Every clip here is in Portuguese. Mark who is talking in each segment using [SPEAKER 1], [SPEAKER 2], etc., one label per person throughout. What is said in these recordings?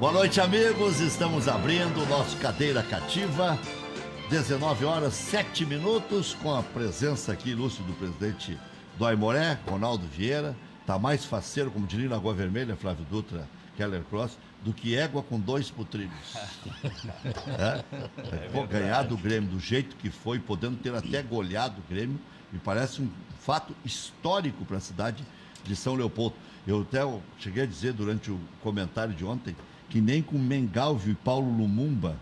[SPEAKER 1] Boa noite, amigos. Estamos abrindo o nosso Cadeira Cativa. 19 horas 7 minutos, com a presença aqui ilustre do presidente do Aimoré, Ronaldo Vieira. Tá mais faceiro, como diria na Água Vermelha, Flávio Dutra, Keller Cross, do que égua com 2 potrilhos. Ganhar do Grêmio do jeito que foi, podendo ter até goleado o Grêmio, me parece um fato histórico para a cidade de São Leopoldo. Eu até cheguei a dizer durante o comentário de ontem que nem com Mengalvio e Paulo Lumumba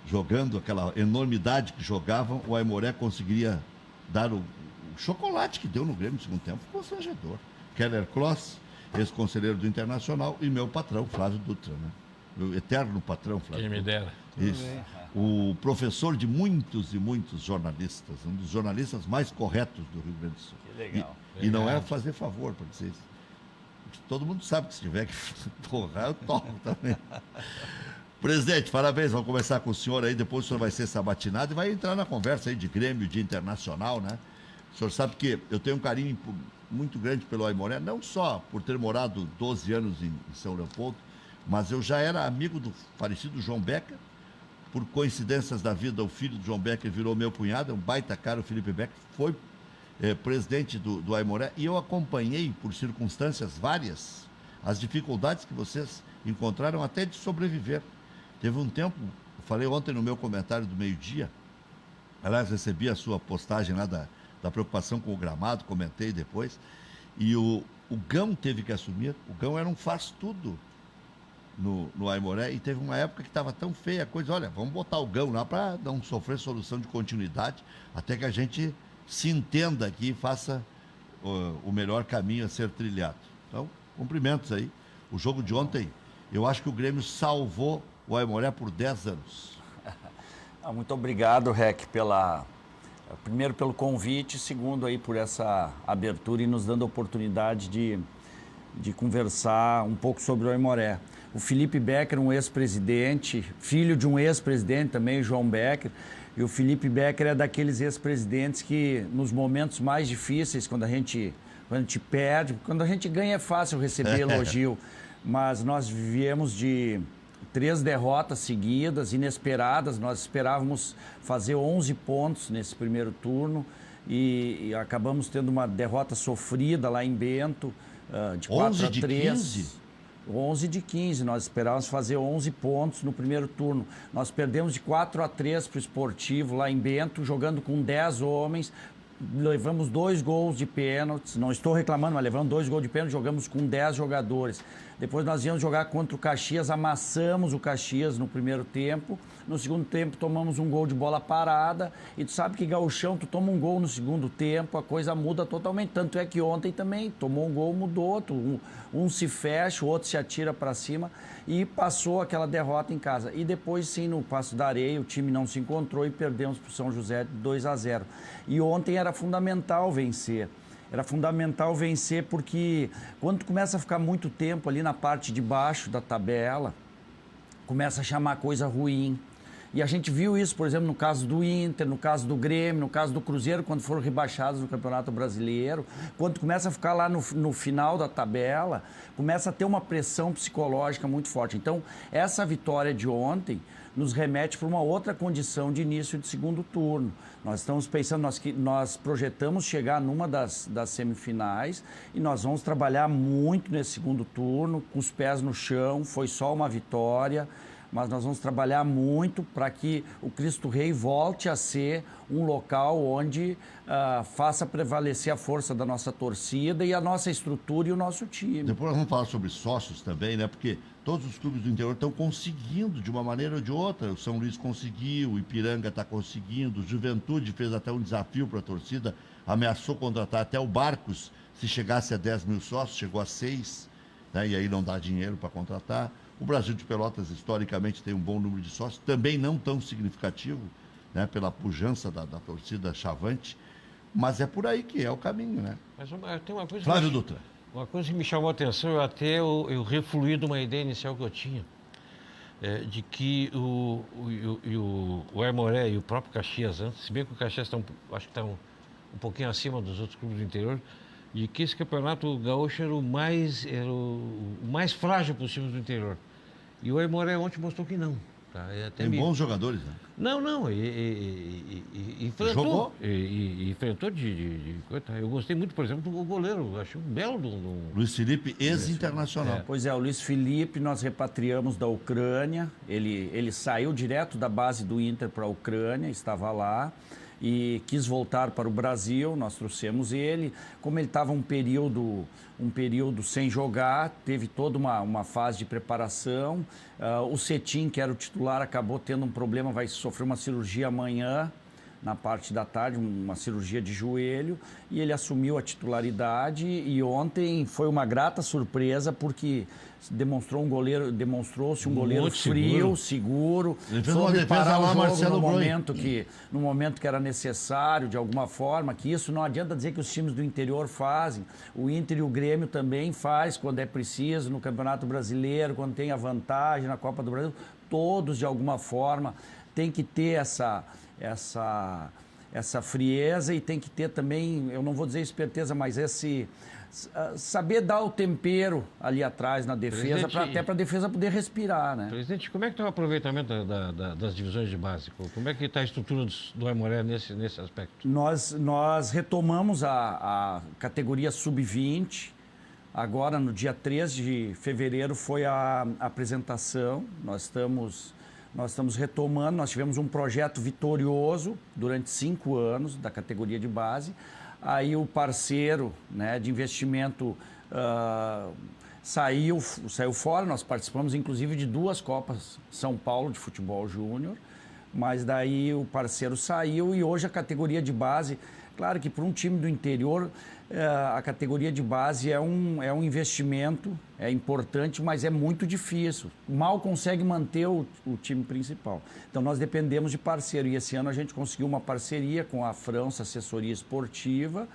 [SPEAKER 1] jogando aquela enormidade que jogavam, o Aimoré conseguiria dar o chocolate que deu no Grêmio no segundo tempo. Constrangedor. Keller Kloss, ex-conselheiro do Internacional, e meu patrão, Flávio Dutra, né? Meu eterno patrão, Flávio
[SPEAKER 2] Quem me dera.
[SPEAKER 1] Isso. O professor de muitos e muitos jornalistas, um dos jornalistas mais corretos do Rio Grande do Sul.
[SPEAKER 3] Que legal.
[SPEAKER 1] E não é fazer favor para dizer isso. Todo mundo sabe que se tiver que torrar, eu torro também. Presidente, parabéns, vamos começar com o senhor aí, depois o senhor vai ser sabatinado e vai entrar na conversa aí de Grêmio, de Internacional, né? O senhor sabe que eu tenho um carinho muito grande pelo Aimoré, não só por ter morado 12 anos em São Leopoldo, mas eu já era amigo do falecido João Becker. Por coincidências da vida, o filho do João Becker virou meu cunhado, é um baita cara, o Felipe Becker, foi presidente do Aimoré, e eu acompanhei, por circunstâncias várias, as dificuldades que vocês encontraram até de sobreviver. Teve um tempo, eu falei ontem no meu comentário do meio-dia, aliás, recebi a sua postagem lá da preocupação com o gramado, comentei depois, e o Gão teve que assumir. O Gão era um faz-tudo no Aimoré, e teve uma época que estava tão feia a coisa, olha, vamos botar o Gão lá para não sofrer solução de continuidade, até que a gente se entenda aqui e faça o melhor caminho a ser trilhado. Então, cumprimentos aí. O jogo de ontem, eu acho que o Grêmio salvou o Aimoré por 10 anos.
[SPEAKER 3] Muito obrigado, Rec, primeiro pelo convite, segundo aí por essa abertura e nos dando a oportunidade de conversar um pouco sobre o Aimoré. O Felipe Becker, um ex-presidente, filho de um ex-presidente também, o João Becker, e o Felipe Becker é daqueles ex-presidentes que nos momentos mais difíceis, quando a gente perde, quando a gente ganha é fácil receber elogio, mas nós viemos de 3 derrotas seguidas, inesperadas. Nós esperávamos fazer 11 pontos nesse primeiro turno e acabamos tendo uma derrota sofrida lá em Bento, de 4 a 3. 11 de 15, nós esperávamos fazer 11 pontos no primeiro turno. Nós perdemos de 4 a 3 para o Esportivo lá em Bento, jogando com 10 homens. Levamos 2 gols de pênaltis, não estou reclamando, mas levamos 2 gols de pênalti, jogamos com 10 jogadores. Depois nós íamos jogar contra o Caxias, amassamos o Caxias no primeiro tempo. No segundo tempo tomamos um gol de bola parada. E tu sabe que gauchão, tu toma um gol no segundo tempo, a coisa muda totalmente. Tanto é que ontem também tomou um gol, mudou. Um se fecha, o outro se atira para cima e passou aquela derrota em casa. E depois sim, no Passo da Areia, o time não se encontrou e perdemos para o São José de 2 a 0. E ontem era fundamental vencer. Era fundamental vencer porque quando tu começa a ficar muito tempo ali na parte de baixo da tabela, começa a chamar coisa ruim. E a gente viu isso, por exemplo, no caso do Inter, no caso do Grêmio, no caso do Cruzeiro, quando foram rebaixados no Campeonato Brasileiro. Quando começa a ficar lá no final da tabela, começa a ter uma pressão psicológica muito forte. Então, essa vitória de ontem nos remete para uma outra condição de início de segundo turno. Nós estamos pensando, nós projetamos chegar numa das semifinais e nós vamos trabalhar muito nesse segundo turno, com os pés no chão. Foi só uma vitória, mas nós vamos trabalhar muito para que o Cristo Rei volte a ser um local onde faça prevalecer a força da nossa torcida e a nossa estrutura e o nosso time.
[SPEAKER 1] Depois nós vamos falar sobre sócios também, né? Porque todos os clubes do interior estão conseguindo de uma maneira ou de outra. O São Luís conseguiu, o Ipiranga está conseguindo, o Juventude fez até um desafio para a torcida, ameaçou contratar até o Barcos, se chegasse a 10 mil sócios, chegou a 6, né? E aí não dá dinheiro para contratar. O Brasil de Pelotas, historicamente, tem um bom número de sócios, também não tão significativo, né, pela pujança da torcida chavante, mas é por aí que é o caminho, né?
[SPEAKER 2] Mas tem uma coisa...
[SPEAKER 1] Flávio Dutra.
[SPEAKER 2] Uma coisa que me chamou a atenção, eu refluí de uma ideia inicial que eu tinha, de que o Aimoré e o próprio Caxias, se bem que o Caxias acho que está um pouquinho acima dos outros clubes do interior, de que esse campeonato gaúcho era o mais frágil possível do interior. E o Aimoré ontem mostrou que não. Tá?
[SPEAKER 1] Tem bons jogadores, né?
[SPEAKER 2] Não, enfrentou.
[SPEAKER 1] Jogou?
[SPEAKER 2] Enfrentou coitado. Eu gostei muito, por exemplo, do goleiro. Achei um belo
[SPEAKER 1] Luiz Felipe, ex-internacional.
[SPEAKER 3] Pois é, o Luiz Felipe nós repatriamos da Ucrânia. Ele saiu direto da base do Inter para a Ucrânia, estava lá e quis voltar para o Brasil. Nós trouxemos ele. Como ele estava um período sem jogar, teve toda uma fase de preparação. O Cetim, que era o titular, acabou tendo um problema, vai sofrer uma cirurgia amanhã, na parte da tarde, uma cirurgia de joelho, e ele assumiu a titularidade. E ontem foi uma grata surpresa, porque demonstrou-se um goleiro
[SPEAKER 2] Muito
[SPEAKER 3] frio, seguro.
[SPEAKER 1] Ele fez uma
[SPEAKER 3] soube
[SPEAKER 1] defesa
[SPEAKER 3] parar o
[SPEAKER 1] lá,
[SPEAKER 3] jogo
[SPEAKER 1] Marcelo
[SPEAKER 3] no momento que era necessário, de alguma forma, que isso não adianta dizer que os times do interior fazem. O Inter e o Grêmio também faz quando é preciso, no Campeonato Brasileiro, quando tem a vantagem na Copa do Brasil. Todos, de alguma forma, tem que ter essa frieza, e tem que ter também, eu não vou dizer esperteza, mas saber dar o tempero ali atrás na defesa, até para a defesa poder respirar, né?
[SPEAKER 2] Presidente, como é que está o aproveitamento das divisões de base? Como é que está a estrutura do Aimoré nesse aspecto?
[SPEAKER 3] Nós retomamos a categoria sub-20. Agora, no dia 3 de fevereiro, foi a apresentação. Nós estamos retomando. Nós tivemos um projeto vitorioso durante 5 anos da categoria de base. Aí o parceiro, né, de investimento saiu fora. Nós participamos, inclusive, de 2 Copas São Paulo de futebol júnior. Mas daí o parceiro saiu, e hoje a categoria de base... Claro que para um time do interior, a categoria de base é um investimento, é importante, mas é muito difícil. Mal consegue manter o time principal. Então nós dependemos de parceiro, e esse ano a gente conseguiu uma parceria com a França Assessoria Esportiva,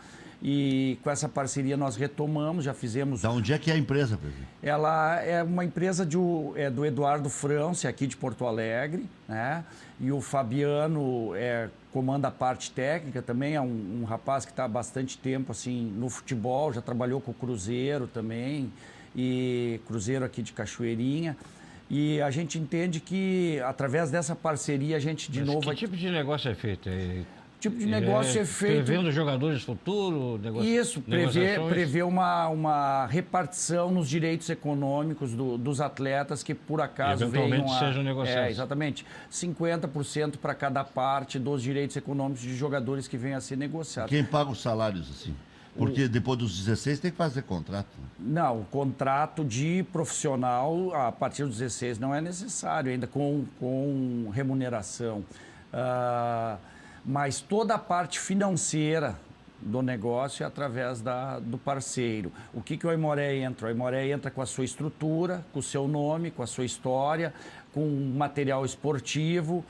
[SPEAKER 3] e com essa parceria nós retomamos, já fizemos...
[SPEAKER 1] Da onde é que é a empresa, presidente?
[SPEAKER 3] Ela é uma empresa do Eduardo França, aqui de Porto Alegre, né? E o Fabiano comanda a parte técnica também, é um rapaz que está há bastante tempo assim, no futebol, já trabalhou com o Cruzeiro também, e Cruzeiro aqui de Cachoeirinha. E a gente entende que, através dessa parceria, a gente de novo...
[SPEAKER 2] Que tipo de negócio é feito?
[SPEAKER 3] Tipo de negócio é feito...
[SPEAKER 2] Prevendo jogadores futuros?
[SPEAKER 3] Isso, prevê uma repartição nos direitos econômicos dos atletas que, por acaso,
[SPEAKER 2] eventualmente sejam negociados.
[SPEAKER 3] Exatamente. 50% para cada parte dos direitos econômicos de jogadores que venham a ser negociados.
[SPEAKER 1] Quem paga os salários, assim? Porque depois dos 16 tem que fazer contrato. Né?
[SPEAKER 3] Não, o contrato de profissional, a partir dos 16, não é necessário, ainda com remuneração. Mas toda a parte financeira do negócio é através do parceiro. O que o Aimoré entra? O Aimoré entra com a sua estrutura, com o seu nome, com a sua história, com material esportivo,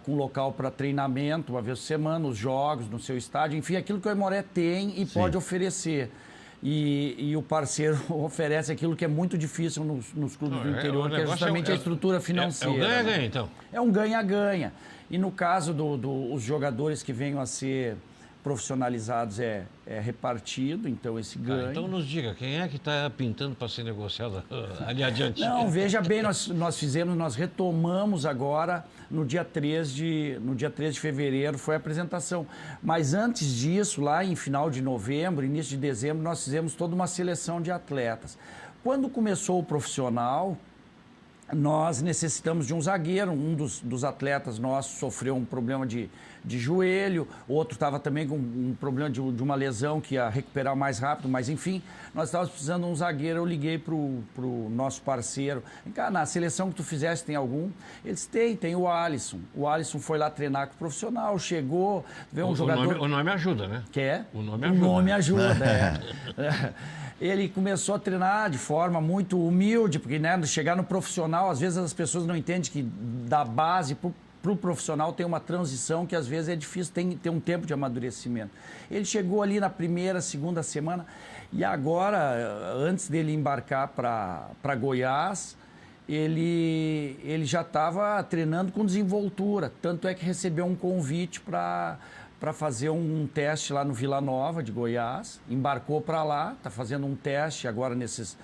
[SPEAKER 3] com local para treinamento, uma vez por semana, os jogos no seu estádio, enfim, aquilo que o Aimoré tem e pode oferecer. E o parceiro oferece aquilo que é muito difícil nos clubes do interior, que é justamente a estrutura financeira.
[SPEAKER 2] É um ganha-ganha, então?
[SPEAKER 3] É um ganha-ganha. E no caso dos jogadores que venham a ser profissionalizados é repartido, então esse ganho.
[SPEAKER 2] Então nos diga, quem é que está pintando para ser negociado ali adiante?
[SPEAKER 3] Não, veja bem, nós retomamos agora no dia 3 de fevereiro, foi a apresentação. Mas antes disso, lá em final de novembro, início de dezembro, nós fizemos toda uma seleção de atletas. Quando começou o profissional, nós necessitamos de um zagueiro. Um dos atletas nossos sofreu um problema de joelho, outro estava também com um problema de uma lesão que ia recuperar mais rápido, mas enfim, nós estávamos precisando de um zagueiro. Eu liguei para o nosso parceiro: cara, na seleção que tu fizeste tem algum? Eles tem o Alisson. O Alisson foi lá treinar com o profissional, chegou, vê um jogador...
[SPEAKER 2] O nome ajuda, né?
[SPEAKER 3] Quer?
[SPEAKER 2] O nome ajuda.
[SPEAKER 3] O nome ajuda, Ele começou a treinar de forma muito humilde, porque, né, chegar no profissional, às vezes as pessoas não entendem que da base para o profissional tem uma transição que às vezes é difícil, tem um tempo de amadurecimento. Ele chegou ali na primeira, segunda semana, e agora, antes dele embarcar para Goiás, ele já estava treinando com desenvoltura, tanto é que recebeu um convite para para fazer um teste lá no Vila Nova de Goiás, embarcou para lá, está fazendo um teste agora nesses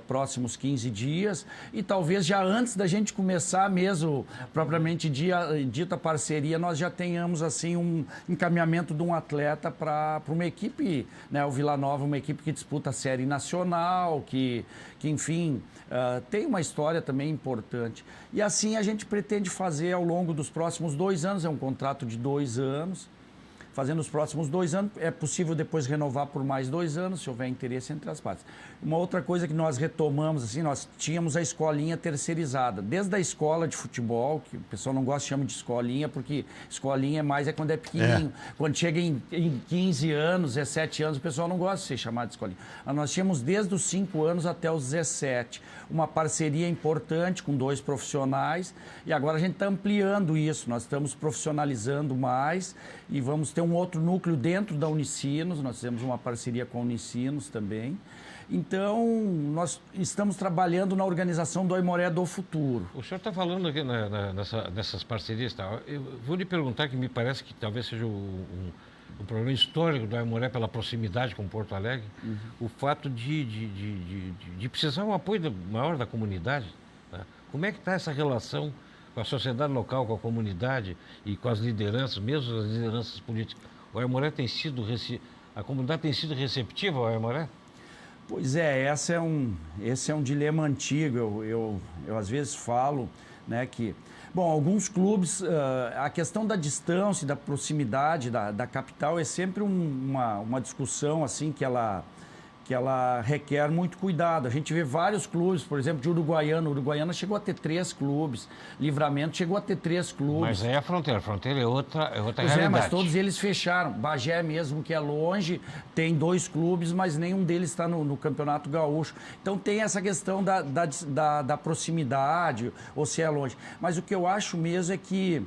[SPEAKER 3] próximos 15 dias e talvez já antes da gente começar mesmo, propriamente dita parceria, nós já tenhamos assim um encaminhamento de um atleta para uma equipe, né, o Vila Nova, uma equipe que disputa a série nacional, que enfim, tem uma história também importante. E assim a gente pretende fazer ao longo dos próximos 2 anos, é um contrato de 2 anos, fazendo os próximos 2 anos, é possível depois renovar por mais 2 anos, se houver interesse entre as partes. Uma outra coisa que nós retomamos, assim, nós tínhamos a escolinha terceirizada, desde a escola de futebol, que o pessoal não gosta de chamar de escolinha, porque escolinha é quando é pequenininho. Quando chega em 15 anos, 17 anos, o pessoal não gosta de ser chamado de escolinha. Nós tínhamos desde os 5 anos até os 17, uma parceria importante com 2 profissionais, e agora a gente está ampliando isso, nós estamos profissionalizando mais e vamos ter um outro núcleo dentro da Unicinos, nós fizemos uma parceria com a Unicinos também. Então, nós estamos trabalhando na organização do Aimoré do futuro.
[SPEAKER 2] O senhor está falando aqui nessas parcerias, tá? Eu vou lhe perguntar, que me parece que talvez seja um problema histórico do Aimoré pela proximidade com Porto Alegre, o fato de precisar um apoio maior da comunidade. Tá? Como é que está essa relação com a sociedade local, com a comunidade e com as lideranças, mesmo as lideranças políticas? O Aimoré a comunidade tem sido receptiva ao Aimoré?
[SPEAKER 3] Pois é, esse é um dilema antigo. Eu às vezes falo, né, que, bom, alguns clubes, a questão da distância, da proximidade da capital é sempre uma discussão assim que ela requer muito cuidado. A gente vê vários clubes, por exemplo, de Uruguaiana chegou a ter 3 clubes, Livramento chegou a ter 3 clubes.
[SPEAKER 2] Mas aí a fronteira é outra
[SPEAKER 3] Pois
[SPEAKER 2] realidade.
[SPEAKER 3] mas todos eles fecharam. Bagé mesmo, que é longe, tem 2 clubes, mas nenhum deles está no Campeonato Gaúcho. Então tem essa questão da proximidade, ou se é longe. Mas o que eu acho mesmo é que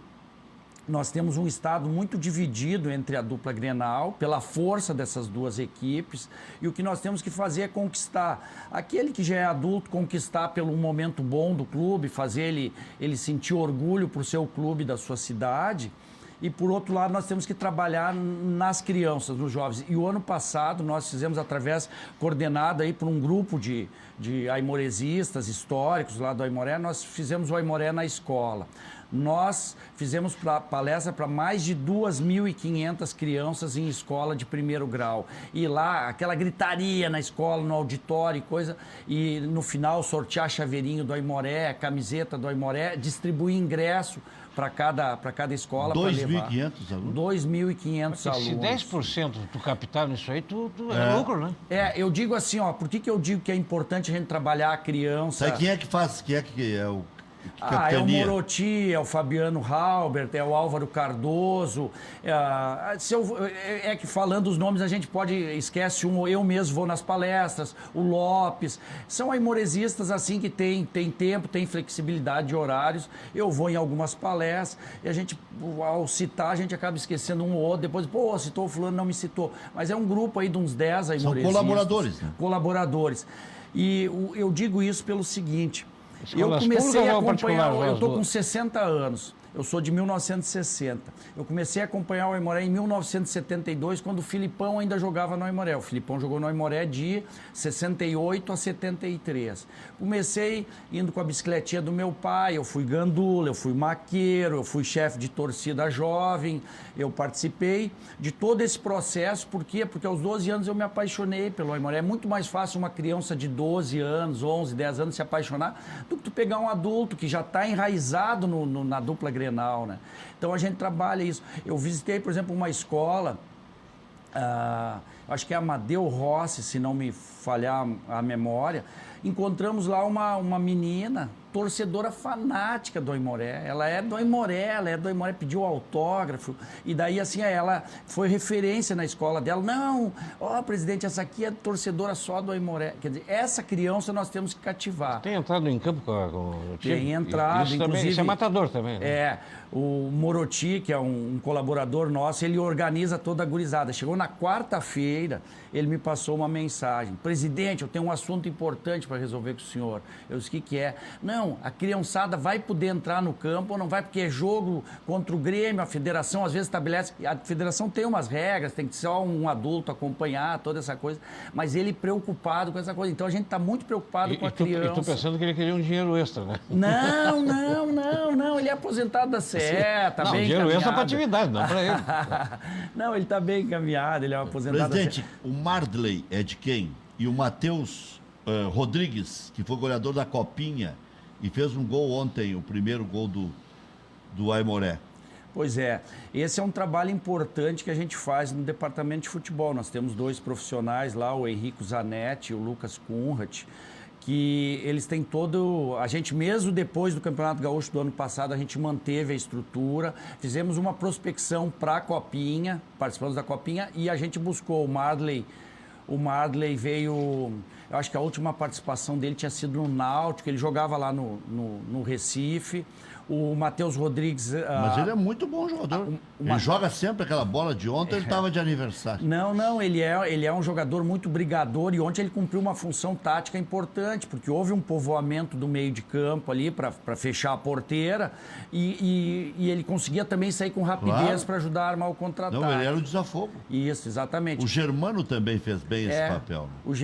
[SPEAKER 3] nós temos um estado muito dividido entre a dupla Grenal, pela força dessas 2 equipes, e o que nós temos que fazer é conquistar. Aquele que já é adulto, conquistar pelo momento bom do clube, fazer ele sentir orgulho por seu clube, da sua cidade. E, por outro lado, nós temos que trabalhar nas crianças, nos jovens. E o ano passado nós fizemos, coordenado aí por um grupo de aimoresistas históricos lá do Aimoré, nós fizemos o Aimoré na escola. Nós fizemos palestra para mais de 2.500 crianças em escola de 1º grau. E lá, aquela gritaria na escola, no auditório e coisa, e no final sortear chaveirinho do Aimoré, camiseta do Aimoré, distribuir ingresso para cada escola.
[SPEAKER 1] 2.500 alunos?
[SPEAKER 3] 2.500 alunos.
[SPEAKER 2] Se 10% do capital nisso aí, tu é lucro, né?
[SPEAKER 3] Eu digo assim, por que eu digo que é importante a gente trabalhar a criança?
[SPEAKER 1] Quem é que faz? Quem é que é o...
[SPEAKER 3] É o Moroti, é o Fabiano Halbert, é o Álvaro Cardoso. É que falando os nomes a gente esquece eu mesmo vou nas palestras, o Lopes. São aimoresistas assim que tem tempo, tem flexibilidade de horários. Eu vou em algumas palestras e a gente, ao citar, a gente acaba esquecendo um ou outro. Depois, citou o fulano, não me citou. Mas é um grupo aí de uns 10 aimoresistas.
[SPEAKER 1] São colaboradores, né?
[SPEAKER 3] Colaboradores. E eu digo isso pelo seguinte...
[SPEAKER 2] Escolas
[SPEAKER 3] eu comecei a
[SPEAKER 2] públicas ou
[SPEAKER 3] acompanhar, eu estou
[SPEAKER 2] particulares?
[SPEAKER 3] com 60 anos, eu sou de 1960. Eu comecei a acompanhar o Aimoré em 1972, quando o Filipão ainda jogava no Aimoré. O Filipão jogou no Aimoré de 68 a 73. Comecei indo com a bicicletinha do meu pai, eu fui gandula, eu fui maqueiro, eu fui chefe de torcida jovem, eu participei de todo esse processo. Por quê? Porque aos 12 anos eu me apaixonei pelo Aimoré. É muito mais fácil uma criança de 12 anos, 11, 10 anos se apaixonar do que tu pegar um adulto que já está enraizado na dupla Grenal, né? Então a gente trabalha isso. Eu visitei, por exemplo, uma escola, acho que é Amadeu Rossi, se não me falhar a memória. Encontramos lá uma menina, torcedora fanática do Aimoré. Ela é do Aimoré, pediu autógrafo. E daí, assim, ela foi referência na escola dela. Não, presidente, essa aqui é torcedora só do Aimoré. Quer dizer, essa criança nós temos que cativar.
[SPEAKER 2] Tem entrado em campo com o time?
[SPEAKER 3] Tem entrado,
[SPEAKER 2] isso
[SPEAKER 3] inclusive...
[SPEAKER 2] Também, isso é matador também, né?
[SPEAKER 3] O Moroti, que é um colaborador nosso, ele organiza toda a gurizada. Chegou na quarta-feira, ele me passou uma mensagem. Presidente, eu tenho um assunto importante para resolver com o senhor. Eu disse, o que é? Não, não, a criançada vai poder entrar no campo ou não vai, porque é jogo contra o Grêmio, a federação às vezes estabelece, a federação tem umas regras, tem que ser só um adulto acompanhar, toda essa coisa, mas ele preocupado com essa coisa. Então a gente está muito preocupado com a criança.
[SPEAKER 2] E tu pensando que ele queria um dinheiro extra, né?
[SPEAKER 3] Não, ele é aposentado da CE, tá
[SPEAKER 2] não,
[SPEAKER 3] bem
[SPEAKER 2] dinheiro
[SPEAKER 3] encaminhado.
[SPEAKER 2] extra para atividade, não para ele.
[SPEAKER 3] Não, ele está bem encaminhado, ele é um aposentado
[SPEAKER 1] Presidente,
[SPEAKER 3] da CE.
[SPEAKER 1] o Mardley é de quem? E o Matheus Rodrigues, que foi goleador da Copinha e fez um gol ontem, o primeiro gol do Aimoré.
[SPEAKER 3] Pois é, esse é um trabalho importante que a gente faz no departamento de futebol. Nós temos 2 profissionais lá, o Henrico Zanetti e o Lucas Kunrat, que eles têm todo... A gente, mesmo depois do Campeonato Gaúcho do ano passado, a gente manteve a estrutura, fizemos uma prospecção para a Copinha, participamos da Copinha, e a gente buscou o Mardley. O Mardley veio... Eu acho que a última participação dele tinha sido no Náutico, ele jogava lá no Recife. O Matheus Rodrigues...
[SPEAKER 1] Mas ele é muito bom jogador. Ele joga sempre aquela bola de ontem, ele estava de aniversário.
[SPEAKER 3] Não, ele é um jogador muito brigador e ontem ele cumpriu uma função tática importante, porque houve um povoamento do meio de campo ali para fechar a porteira e ele conseguia também sair com rapidez para ajudar a armar o contra-ataque.
[SPEAKER 1] Não, ele era o desafogo.
[SPEAKER 3] Isso, exatamente.
[SPEAKER 1] O Germano também fez bem esse papel. Né?
[SPEAKER 3] O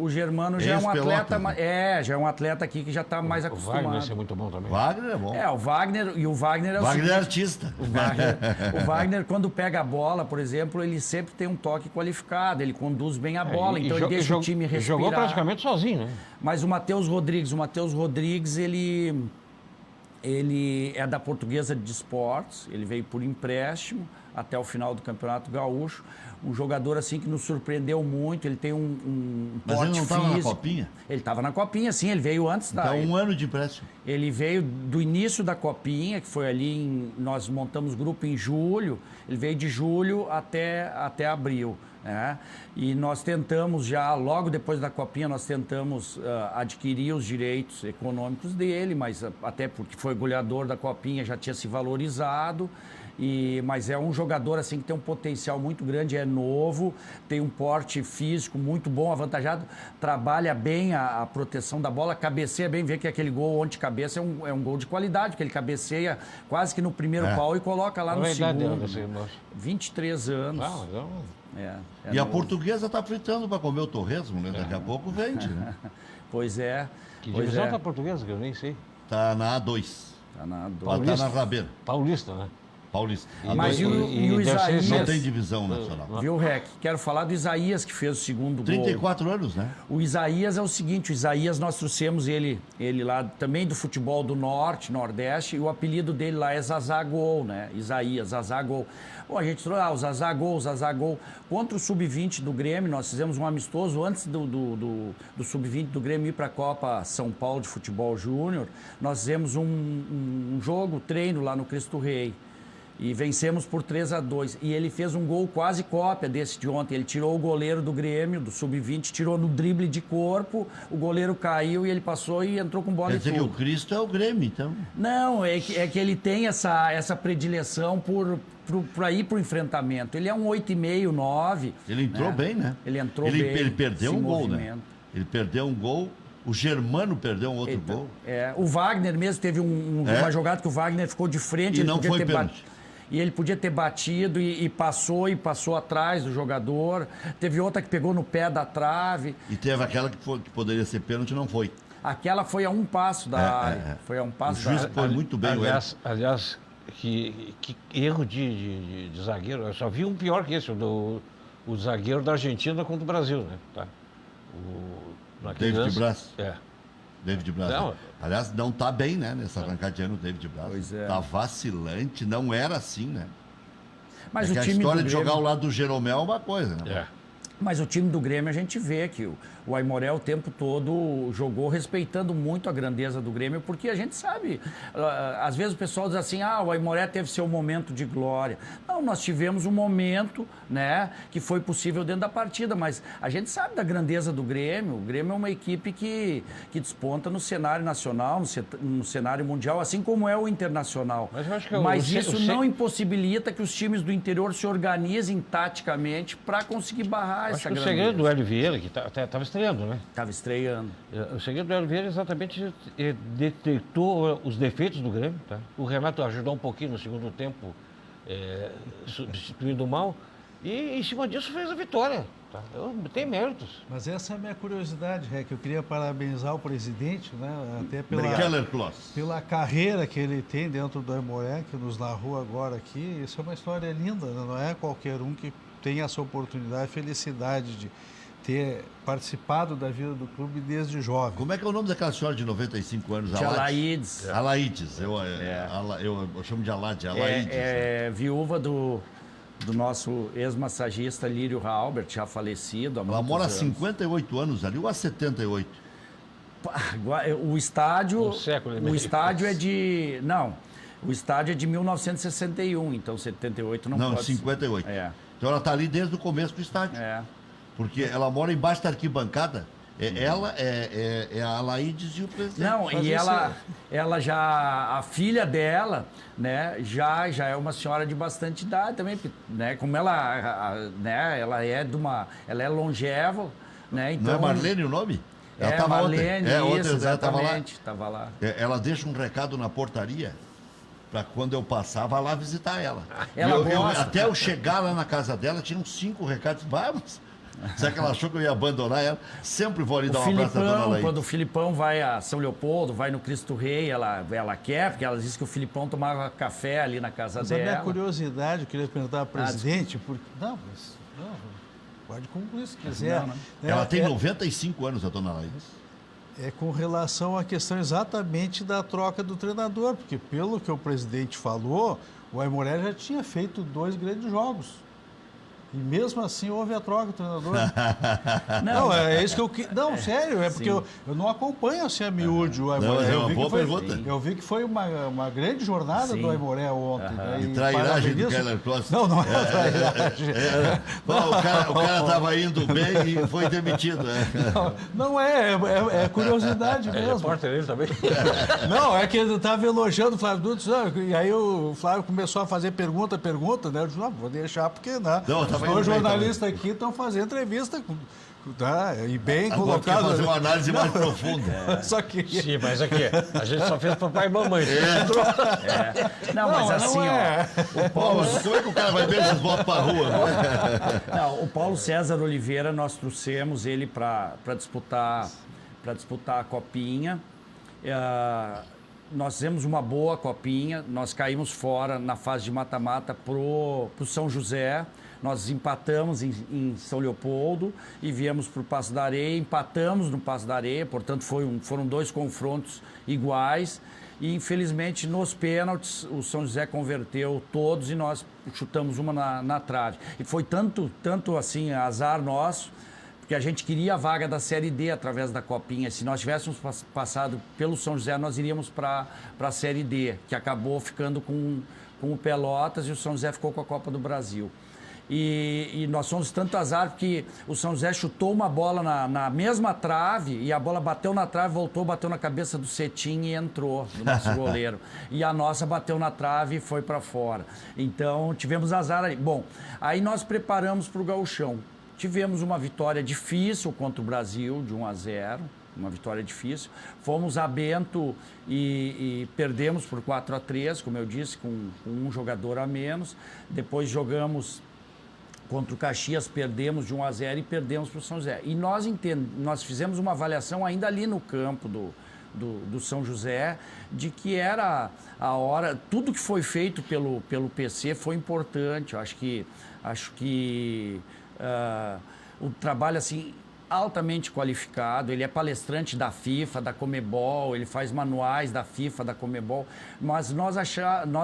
[SPEAKER 3] Germano já é um atleta,
[SPEAKER 1] né?
[SPEAKER 3] já é um atleta aqui que já está mais acostumado.
[SPEAKER 2] O Wagner é muito bom também.
[SPEAKER 1] Wagner é bom.
[SPEAKER 3] O Wagner é o
[SPEAKER 1] Wagner
[SPEAKER 3] seguinte,
[SPEAKER 1] é artista.
[SPEAKER 3] O Wagner, quando pega a bola, por exemplo, ele sempre tem um toque qualificado, ele conduz bem a bola, então ele deixa o time respirar.
[SPEAKER 2] Jogou praticamente sozinho, né?
[SPEAKER 3] Mas o Matheus Rodrigues, ele é da Portuguesa de Esportes, ele veio por empréstimo até o final do Campeonato Gaúcho. Um jogador assim que nos surpreendeu muito, ele tem um
[SPEAKER 1] Mas
[SPEAKER 3] porte
[SPEAKER 1] ele não estava na
[SPEAKER 3] físico.
[SPEAKER 1] Copinha?
[SPEAKER 3] Ele estava na Copinha, sim, ele veio antes da...
[SPEAKER 1] Então, um ano de empréstimo.
[SPEAKER 3] Ele veio do início da Copinha, que foi ali, nós montamos grupo em julho, ele veio de julho até abril, né? E nós tentamos já, logo depois da Copinha, nós tentamos adquirir os direitos econômicos dele, mas até porque foi goleador da Copinha, já tinha se valorizado. Mas é um jogador assim que tem um potencial muito grande, é novo, tem um porte físico muito bom, avantajado, trabalha bem a proteção da bola, cabeceia bem, vê que aquele gol onde cabeça é um gol de qualidade, porque ele cabeceia quase que no primeiro pau e coloca lá no segundo. 23 anos.
[SPEAKER 2] Ah, então...
[SPEAKER 1] E a Portuguesa está fritando para comer o torresmo, né? Daqui a pouco vende, né?
[SPEAKER 3] Pois é.
[SPEAKER 2] Que divisão tá a Portuguesa, que eu nem sei.
[SPEAKER 1] Está na A2.
[SPEAKER 3] Está na
[SPEAKER 1] A2. Está na Rabeira.
[SPEAKER 2] Paulista, né?
[SPEAKER 1] Paulista.
[SPEAKER 3] Mas e o Isaías?
[SPEAKER 1] Não tem divisão nacional.
[SPEAKER 3] Viu, Rec? Quero falar do Isaías, que fez o segundo
[SPEAKER 1] 34
[SPEAKER 3] gol.
[SPEAKER 1] anos, né?
[SPEAKER 3] O Isaías é o seguinte, o Isaías nós trouxemos ele lá também do futebol do Norte, Nordeste, e o apelido dele lá é Zazagol, né? Isaías, Zazagol. Bom, a gente trouxe o Zazagol. Contra o Sub-20 do Grêmio, nós fizemos um amistoso antes do Sub-20 do Grêmio ir para a Copa São Paulo de Futebol Júnior. Nós fizemos um treino lá no Cristo Rei. E vencemos por 3-2. E ele fez um gol quase cópia desse de ontem. Ele tirou o goleiro do Grêmio, do Sub-20, tirou no drible de corpo, o goleiro caiu e ele passou e entrou com bola.
[SPEAKER 1] Quer dizer que o Cristo é o Grêmio, então?
[SPEAKER 3] Não, é que ele tem essa predileção para ir para o enfrentamento. Ele é um 8,5, 9.
[SPEAKER 1] Ele entrou bem, né?
[SPEAKER 3] Ele entrou bem.
[SPEAKER 1] Ele perdeu um gol,
[SPEAKER 3] movimento.
[SPEAKER 1] né? Ele perdeu um gol. O Germano perdeu um outro gol.
[SPEAKER 3] O Wagner mesmo teve uma jogada que o Wagner ficou de frente.
[SPEAKER 1] E não foi pênalti.
[SPEAKER 3] E ele podia ter batido e passou atrás do jogador. Teve outra que pegou no pé da trave.
[SPEAKER 1] E teve aquela que poderia ser pênalti e não foi.
[SPEAKER 3] Aquela foi a um passo da área. Foi a um passo
[SPEAKER 1] da área. O juiz foi muito bem.
[SPEAKER 2] Aliás, que erro de zagueiro. Eu só vi um pior que esse, o zagueiro da Argentina contra o Brasil, né? Tá.
[SPEAKER 1] David Braz. David Braz.
[SPEAKER 2] Não.
[SPEAKER 1] Aliás, não está bem, né? Nessa arrancadinha no David Braz.
[SPEAKER 3] Pois é.
[SPEAKER 1] Tá vacilante, não era assim, né?
[SPEAKER 3] Mas
[SPEAKER 1] o
[SPEAKER 3] time
[SPEAKER 1] a história
[SPEAKER 3] do
[SPEAKER 1] de
[SPEAKER 3] Grêmio...
[SPEAKER 1] jogar ao lado do Jeromel é uma coisa, né?
[SPEAKER 3] Mas o time do Grêmio a gente vê que o Aimoré o tempo todo jogou respeitando muito a grandeza do Grêmio, porque a gente sabe, às vezes o pessoal diz assim, o Aimoré teve seu momento de glória. Não, nós tivemos um momento, né, que foi possível dentro da partida, mas a gente sabe da grandeza do Grêmio. O Grêmio é uma equipe que desponta no cenário nacional, no cenário mundial, assim como é o internacional.
[SPEAKER 2] Mas eu acho que
[SPEAKER 3] isso não impossibilita que os times do interior se organizem taticamente para conseguir barrar essa grandeza.
[SPEAKER 2] O segredo do Hélio Vieira, que estava estreando estreando, né?
[SPEAKER 3] Estava estreando.
[SPEAKER 2] O segredo do Hélio Vieira exatamente detectou os defeitos do Grêmio. Tá? O Renato ajudou um pouquinho no segundo tempo, substituindo o mal, e em cima disso fez a vitória. Tá? Tem méritos.
[SPEAKER 4] Mas essa é a minha curiosidade, Rec. Eu queria parabenizar o presidente, né? Até
[SPEAKER 1] Keller Kloss.
[SPEAKER 4] pela carreira que ele tem dentro do Aimoré, que nos narrou agora aqui. Isso é uma história linda, né? Não é qualquer um que tem essa oportunidade, felicidade de ter participado da vida do clube desde jovem.
[SPEAKER 1] Como é que é o nome daquela senhora de 95 anos?
[SPEAKER 3] Alaides.
[SPEAKER 1] Alaides. Eu chamo de Alaides. Alaides.
[SPEAKER 3] É viúva do nosso ex-massagista Lírio Halbert, já falecido há muitos
[SPEAKER 1] Ela mora há
[SPEAKER 3] anos.
[SPEAKER 1] 58 anos ali, ou há 78?
[SPEAKER 3] O estádio...
[SPEAKER 2] Um século e meio.
[SPEAKER 3] O estádio é de... Não, o estádio é de 1961, então 78 não
[SPEAKER 1] Não,
[SPEAKER 3] pode...
[SPEAKER 1] 58.
[SPEAKER 3] É.
[SPEAKER 1] Então ela está ali desde o começo do estádio.
[SPEAKER 3] É.
[SPEAKER 1] Porque ela mora embaixo da arquibancada. Ela é a Alaides e o presidente.
[SPEAKER 3] Não,
[SPEAKER 1] Mas
[SPEAKER 3] e
[SPEAKER 1] isso
[SPEAKER 3] ela já, a filha dela, né, já é uma senhora de bastante idade também, né, como né, ela é longeva, né, então...
[SPEAKER 1] Não é Marlene o nome? Ela
[SPEAKER 3] É,
[SPEAKER 1] tava
[SPEAKER 3] Marlene,
[SPEAKER 1] ontem.
[SPEAKER 3] isso,
[SPEAKER 1] Ontem ela estava lá.
[SPEAKER 3] exatamente, estava lá.
[SPEAKER 1] Ela deixa um recado na portaria para quando eu passar, vá lá visitar ela.
[SPEAKER 3] Ela gosta.
[SPEAKER 1] Até eu chegar lá na casa dela, tinham 5 recados. Vamos! Será que ela achou que eu ia abandonar ela? Sempre vou ali dar um abraço à dona Laís.
[SPEAKER 3] Quando o Filipão vai a São Leopoldo, vai no Cristo Rei, ela quer, porque ela diz que o Filipão tomava café ali na casa
[SPEAKER 4] Mas
[SPEAKER 3] dela.
[SPEAKER 4] a minha curiosidade, eu queria perguntar ao presidente, porque... Não, pode concluir se quiser.
[SPEAKER 3] Não.
[SPEAKER 1] Ela tem 95 anos, a dona Laís.
[SPEAKER 4] É com relação à questão exatamente da troca do treinador, porque pelo que o presidente falou, o Aimoré já tinha feito 2 grandes jogos. E mesmo assim houve a troca do treinador. Não, é isso que eu... Não, sério, é porque eu não acompanho assim a miúde o Aimoré.
[SPEAKER 1] Não, é uma boa pergunta.
[SPEAKER 4] Eu vi que foi uma grande jornada do Aimoré ontem. Né?
[SPEAKER 1] E trairagem do
[SPEAKER 4] parabenizo-
[SPEAKER 1] Keller Kloss.
[SPEAKER 4] Não é trairagem.
[SPEAKER 1] O cara estava indo bem e foi demitido.
[SPEAKER 4] Não é curiosidade mesmo.
[SPEAKER 2] Repórter ele também.
[SPEAKER 4] Não, é que ele estava elogiando o Flávio Dutra, e aí o Flávio começou a fazer pergunta, né? Eu disse, não, vou deixar porque né,
[SPEAKER 1] Não,
[SPEAKER 4] os dois jornalistas aqui estão fazendo entrevista, tá? E bem
[SPEAKER 1] Agora quer
[SPEAKER 4] colocado.
[SPEAKER 1] fazer uma análise mais profunda.
[SPEAKER 4] Só que...
[SPEAKER 2] Sim, mas aqui, a gente só fez papai e mamãe.
[SPEAKER 3] Não, mas assim,
[SPEAKER 1] Como é que o cara vai ver esses votos para a rua?
[SPEAKER 3] Não, o Paulo César Oliveira, nós trouxemos ele para disputar a Copinha. Nós fizemos uma boa Copinha, nós caímos fora na fase de mata-mata pro São José. Nós empatamos em São Leopoldo e viemos para o Passo da Areia, empatamos no Passo da Areia, portanto foram 2 confrontos iguais. E infelizmente nos pênaltis o São José converteu todos e nós chutamos uma na trave. E foi tanto assim azar nosso, porque a gente queria a vaga da Série D através da Copinha. Se nós tivéssemos passado pelo São José, nós iríamos para a Série D, que acabou ficando com o Pelotas e o São José ficou com a Copa do Brasil. E nós fomos tanto azar que o São José chutou uma bola na mesma trave e a bola bateu na trave, voltou, bateu na cabeça do Cetim e entrou, do nosso goleiro. E a nossa bateu na trave e foi para fora. Então tivemos azar aí. Bom, aí nós preparamos para o Gauchão. Tivemos uma vitória difícil contra o Brasil, de 1-0. Uma vitória difícil. Fomos a Bento e perdemos por 4-3, como eu disse, com um jogador a menos. Depois jogamos contra o Caxias, perdemos de 1-0 e perdemos para o São José. E nós fizemos uma avaliação ainda ali no campo do São José, de que era a hora... Tudo que foi feito pelo PC foi importante. Eu acho que o trabalho, assim, altamente qualificado, ele é palestrante da FIFA, da Comebol, ele faz manuais da FIFA, da Comebol, mas nós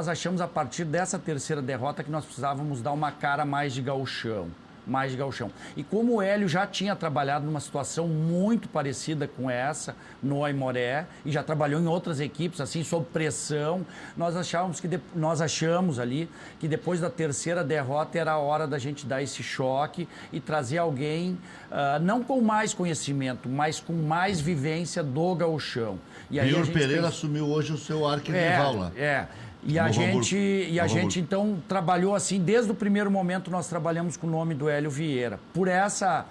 [SPEAKER 3] achamos a partir dessa terceira derrota que nós precisávamos dar uma cara mais de gauchão. E como o Hélio já tinha trabalhado numa situação muito parecida com essa no Aimoré e já trabalhou em outras equipes assim sob pressão, nós achamos ali que depois da terceira derrota era a hora da gente dar esse choque e trazer alguém não com mais conhecimento, mas com mais vivência do gauchão. E aí
[SPEAKER 1] Yuri Pereira assumiu hoje o seu arquirrival lá.
[SPEAKER 3] E a
[SPEAKER 1] Novo
[SPEAKER 3] gente,
[SPEAKER 1] Hamburgo.
[SPEAKER 3] e a
[SPEAKER 1] Novo
[SPEAKER 3] gente então trabalhou assim, desde o primeiro momento nós trabalhamos com o nome do Hélio Vieira. Por essa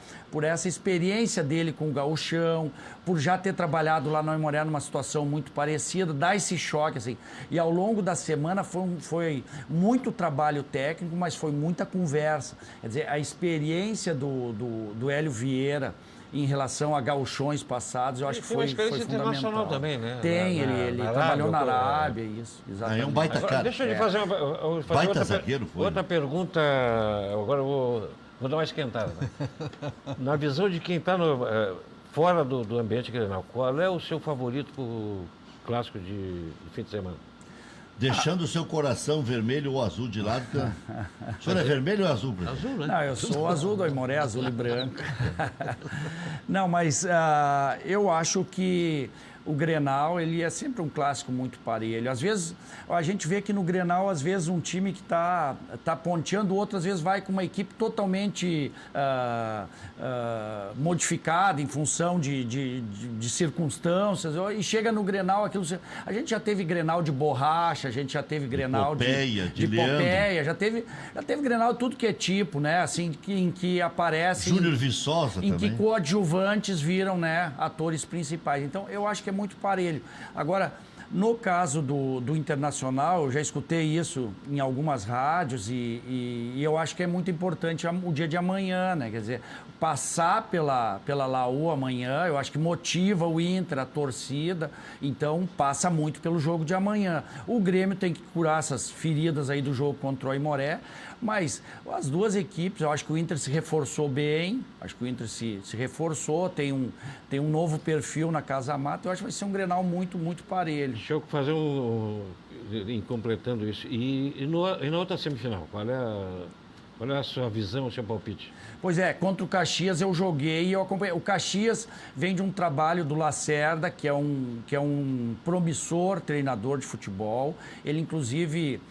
[SPEAKER 3] experiência dele com o gauchão, por já ter trabalhado lá no Aimoré numa situação muito parecida, dá esse choque assim. E ao longo da semana foi muito trabalho técnico, mas foi muita conversa. Quer dizer, a experiência do Hélio Vieira em relação a gauchões passados, eu acho que
[SPEAKER 2] Tem uma
[SPEAKER 3] foi
[SPEAKER 2] experiência internacional
[SPEAKER 3] fundamental.
[SPEAKER 2] também, né?
[SPEAKER 3] Tem, ele trabalhou na Arábia,
[SPEAKER 1] Ah,
[SPEAKER 3] isso, exatamente.
[SPEAKER 1] é um baita
[SPEAKER 2] Agora,
[SPEAKER 1] cara.
[SPEAKER 2] deixa eu lhe fazer
[SPEAKER 1] Baita
[SPEAKER 2] outra,
[SPEAKER 1] zagueiro foi,
[SPEAKER 2] outra
[SPEAKER 1] né?
[SPEAKER 2] pergunta. Agora eu vou dar uma esquentada. Né? Na visão de quem está fora do ambiente Grenal, qual é o seu favorito para o clássico de fim de semana?
[SPEAKER 1] Deixando o seu coração vermelho ou azul de lado. O senhor é vermelho ou azul, presidente?
[SPEAKER 2] Azul, né?
[SPEAKER 3] Não, eu sou azul do Aimoré, azul e branco. Não, mas eu acho que o Grenal, ele é sempre um clássico muito parelho. Às vezes, a gente vê que no Grenal, às vezes, um time que tá ponteando, o outro, às vezes, vai com uma equipe totalmente modificada em função de circunstâncias, e chega no Grenal, aquilo... A gente já teve Grenal de borracha, a gente já teve Grenal de Popeia, já teve Grenal de tudo que é tipo, né? Assim, em que aparece...
[SPEAKER 1] Júnior Viçosa
[SPEAKER 3] em
[SPEAKER 1] também.
[SPEAKER 3] que coadjuvantes viram, né, atores principais. Então, eu acho que é muito parelho. Agora, no caso do Internacional, eu já escutei isso em algumas rádios e eu acho que é muito importante o dia de amanhã, né? Quer dizer, passar pela Laú amanhã, eu acho que motiva o Inter, a torcida, então passa muito pelo jogo de amanhã. O Grêmio tem que curar essas feridas aí do jogo contra o Aimoré, mas as duas equipes, eu acho que o Inter se reforçou bem, acho que o Inter se reforçou, tem um novo perfil na Casa Mata, eu acho que vai ser um Grenal muito, muito parelho.
[SPEAKER 2] Deixa eu fazer completando isso. E na outra semifinal, qual é a sua visão, o seu palpite?
[SPEAKER 3] Pois é, contra o Caxias eu joguei e eu acompanhei. O Caxias vem de um trabalho do Lacerda, que é um promissor treinador de futebol. Ele, inclusive,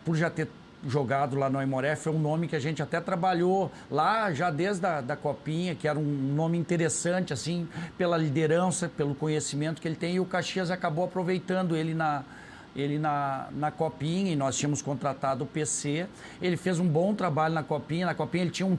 [SPEAKER 3] por já ter jogado lá no Aimoré, foi um nome que a gente até trabalhou lá já desde da Copinha, que era um nome interessante, assim, pela liderança, pelo conhecimento que ele tem, e o Caxias acabou aproveitando ele na Copinha, e nós tínhamos contratado o PC. Ele fez um bom trabalho na Copinha. Na Copinha ele tinha um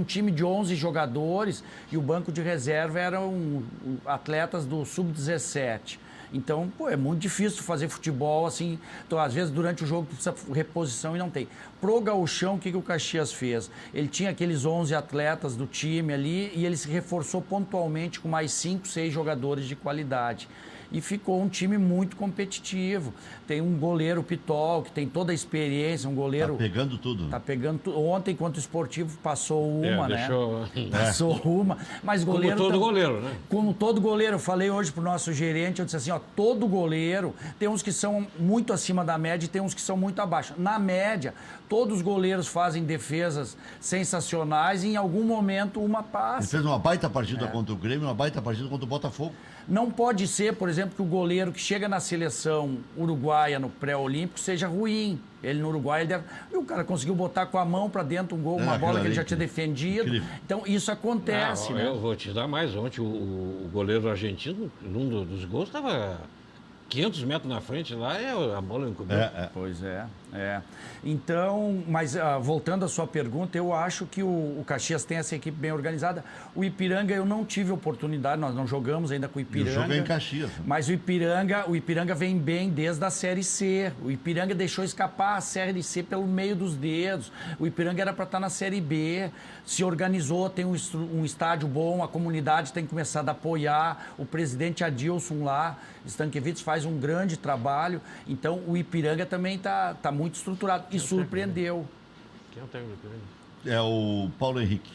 [SPEAKER 3] time de 11 jogadores e o banco de reserva eram atletas do Sub-17. Então, é muito difícil fazer futebol assim. Então, às vezes, durante o jogo, precisa reposição e não tem. Pro gauchão, o que o Caxias fez? Ele tinha aqueles 11 atletas do time ali e ele se reforçou pontualmente com mais 5, 6 jogadores de qualidade. E ficou um time muito competitivo. Tem um goleiro Pitol, que tem toda a experiência, um goleiro...
[SPEAKER 1] Tá pegando tudo.
[SPEAKER 3] Tá pegando tudo. Ontem, enquanto o Esportivo, passou uma, né? Passou uma. Mas goleiro...
[SPEAKER 2] Como todo goleiro, né?
[SPEAKER 3] Como todo goleiro. Eu falei hoje pro nosso gerente, eu disse assim, ó, todo goleiro, tem uns que são muito acima da média e tem uns que são muito abaixo. Na média, todos os goleiros fazem defesas sensacionais e em algum momento uma passa.
[SPEAKER 1] Ele fez uma baita partida contra o Grêmio, uma baita partida contra o Botafogo.
[SPEAKER 3] Não pode ser, por exemplo, que o goleiro que chega na seleção uruguaia no pré-olímpico seja ruim. Ele no Uruguai, o cara conseguiu botar com a mão para dentro um gol, uma bola que ele já tinha defendido. Incrível. Então, isso acontece, né?
[SPEAKER 2] Eu vou te dar mais. Ontem o goleiro argentino, num dos gols, estava 500 metros na frente lá e a bola encobriu.
[SPEAKER 3] Pois é. Então, mas voltando à sua pergunta, eu acho que o Caxias tem essa equipe bem organizada. O Ipiranga, eu não tive oportunidade, nós não jogamos ainda com o Ipiranga.
[SPEAKER 1] E o jogo é em Caxias. Né?
[SPEAKER 3] Mas o Ipiranga vem bem desde a Série C. O Ipiranga deixou escapar a Série C pelo meio dos dedos. O Ipiranga era para estar na Série B, se organizou, tem um estádio bom, a comunidade tem começado a apoiar. O presidente Adilson lá, Stankiewicz, faz um grande trabalho. Então, o Ipiranga também está muito estruturado e surpreendeu.
[SPEAKER 2] Quem é o técnico do Ipiranga?
[SPEAKER 1] É o Paulo Henrique.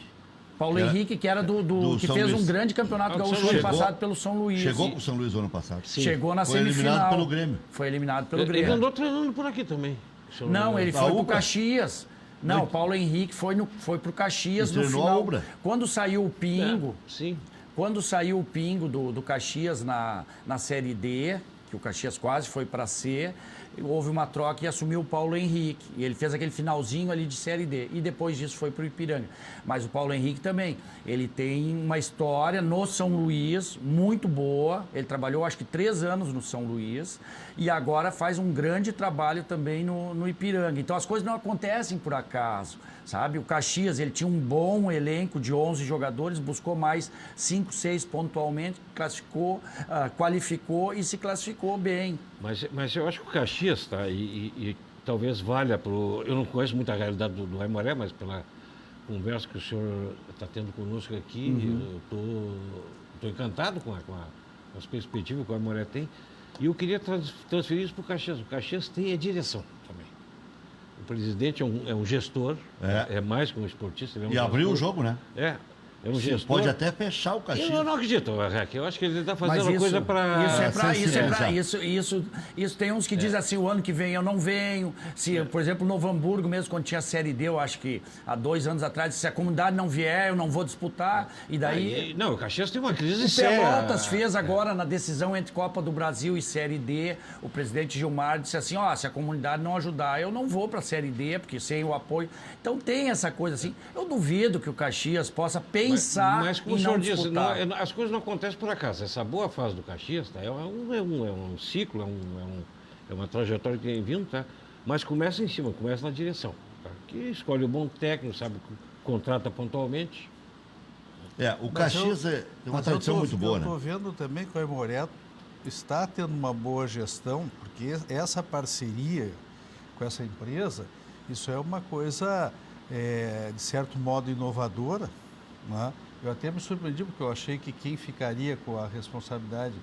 [SPEAKER 3] Paulo Henrique, que era que
[SPEAKER 1] São
[SPEAKER 3] fez
[SPEAKER 1] Luís.
[SPEAKER 3] um grande campeonato gaúcho ano passado pelo São Luís.
[SPEAKER 1] Chegou com o São Luís no ano passado.
[SPEAKER 3] Sim. Chegou na
[SPEAKER 1] Foi
[SPEAKER 3] semifinal.
[SPEAKER 1] eliminado pelo Grêmio.
[SPEAKER 3] Foi eliminado pelo Grêmio.
[SPEAKER 2] Ele andou treinando por aqui também.
[SPEAKER 3] Não, ele foi pro Caxias. Não, o Paulo Henrique foi pro Caxias no final.
[SPEAKER 1] A Ubra.
[SPEAKER 3] Quando saiu o Pingo...
[SPEAKER 2] Sim.
[SPEAKER 3] Quando saiu o Pingo do Caxias na Série D, que o Caxias quase foi para C, houve uma troca e assumiu o Paulo Henrique. E ele fez aquele finalzinho ali de Série D. E depois disso foi para o Ipiranga. Mas o Paulo Henrique também, ele tem uma história no São Luís muito boa. Ele trabalhou acho que 3 anos no São Luís e agora faz um grande trabalho também no Ipiranga. Então as coisas não acontecem por acaso, sabe? O Caxias, ele tinha um bom elenco de 11 jogadores, buscou mais 5, 6 pontualmente, classificou, qualificou e se classificou bem.
[SPEAKER 2] Mas eu acho que o Caxias, tá? E talvez valha para eu não conheço muito a realidade do Aimoré, mas pela conversa que o senhor está tendo conosco aqui, eu estou encantado com as perspectivas que o Aimoré tem. E eu queria transferir isso para o Caxias. O Caxias tem a direção também. O presidente é um gestor, é mais que um esportista. Ele é um
[SPEAKER 1] E abriu o
[SPEAKER 2] gestor.
[SPEAKER 1] jogo, né?
[SPEAKER 2] É um gestor.
[SPEAKER 1] Pode até fechar o Caxias.
[SPEAKER 2] Eu não acredito, Raquel. Eu acho que ele está fazendo uma coisa para...
[SPEAKER 3] Isso tem uns que dizem assim, o ano que vem eu não venho. Se, por exemplo, o Novo Hamburgo, mesmo quando tinha Série D, eu acho que há 2 anos atrás, se a comunidade não vier, eu não vou disputar. E daí...
[SPEAKER 2] Não, o Caxias tem uma crise
[SPEAKER 3] O
[SPEAKER 2] séria.
[SPEAKER 3] Pelotas fez agora, na decisão entre Copa do Brasil e Série D, o presidente Gilmar disse assim, se a comunidade não ajudar, eu não vou para a Série D, porque sem o apoio... Então tem essa coisa assim. Eu duvido que o Caxias possa pensar
[SPEAKER 2] Mas como
[SPEAKER 3] em
[SPEAKER 2] o senhor
[SPEAKER 3] não
[SPEAKER 2] disse,
[SPEAKER 3] disputar.
[SPEAKER 2] as coisas não acontecem por acaso. Essa boa fase do Caxias tá, é um ciclo, é uma trajetória que tem vindo, tá? Mas começa em cima, começa na direção. Tá? Que escolhe o bom técnico, sabe, contrata pontualmente.
[SPEAKER 1] O Caxias tem uma tradição muito boa, né?
[SPEAKER 4] Eu estou vendo também que o Aimoré está tendo uma boa gestão, porque essa parceria com essa empresa, isso é uma coisa, de certo modo, inovadora, né? Eu até me surpreendi, porque eu achei que quem ficaria com a responsabilidade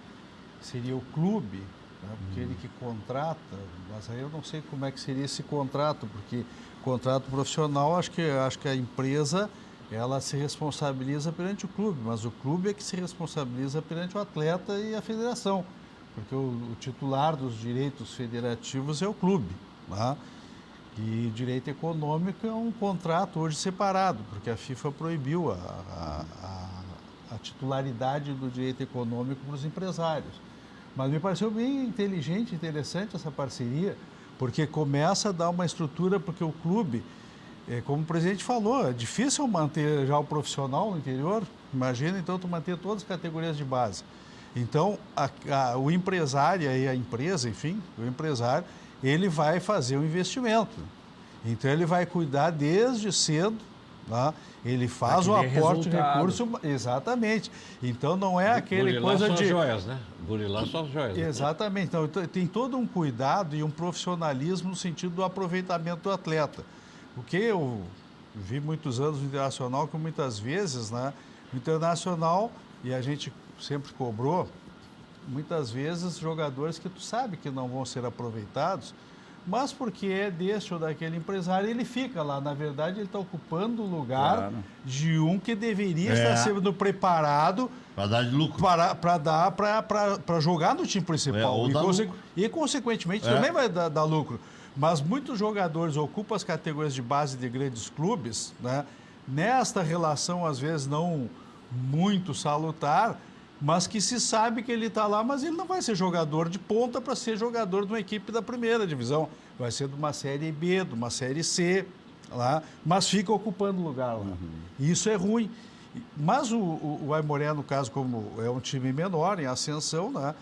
[SPEAKER 4] seria o clube, né? Porque ele que contrata, mas aí eu não sei como é que seria esse contrato, porque contrato profissional, acho que a empresa, ela se responsabiliza perante o clube, mas o clube é que se responsabiliza perante o atleta e a federação, porque o titular dos direitos federativos é o clube, né? E direito econômico é um contrato hoje separado, porque a FIFA proibiu a titularidade do direito econômico para os empresários. Mas me pareceu bem inteligente, interessante essa parceria, porque começa a dar uma estrutura, porque o clube, como o presidente falou, é difícil manter já o profissional no interior, imagina então tu manter todas as categorias de base. Então, o empresário e a empresa, enfim, o empresário, ele vai fazer o investimento. Então, ele vai cuidar desde cedo, né? Ele faz o aporte de recurso. Exatamente. Então, não é aquele coisa de...
[SPEAKER 2] joias, né? Burilar só as joias.
[SPEAKER 4] Exatamente. Então, tem todo um cuidado e um profissionalismo no sentido do aproveitamento do atleta. Porque eu vi muitos anos no Internacional, que muitas vezes, né, no Internacional, e a gente sempre cobrou, muitas vezes jogadores que tu sabe que não vão ser aproveitados, mas porque é deste ou daquele empresário, ele fica lá. Na verdade, ele está ocupando o lugar de um que deveria estar sendo preparado
[SPEAKER 1] para dar de lucro.
[SPEAKER 4] Para jogar no time principal. E, consequentemente, também vai dar lucro. Mas muitos jogadores ocupam as categorias de base de grandes clubes, né? Nesta relação, às vezes, não muito salutar, mas que se sabe que ele está lá, mas ele não vai ser jogador de ponta para ser jogador de uma equipe da primeira divisão. Vai ser de uma Série B, de uma Série C, lá, mas fica ocupando lugar lá. E isso é ruim. Mas o Aimoré, no caso, como é um time menor, em ascensão, né,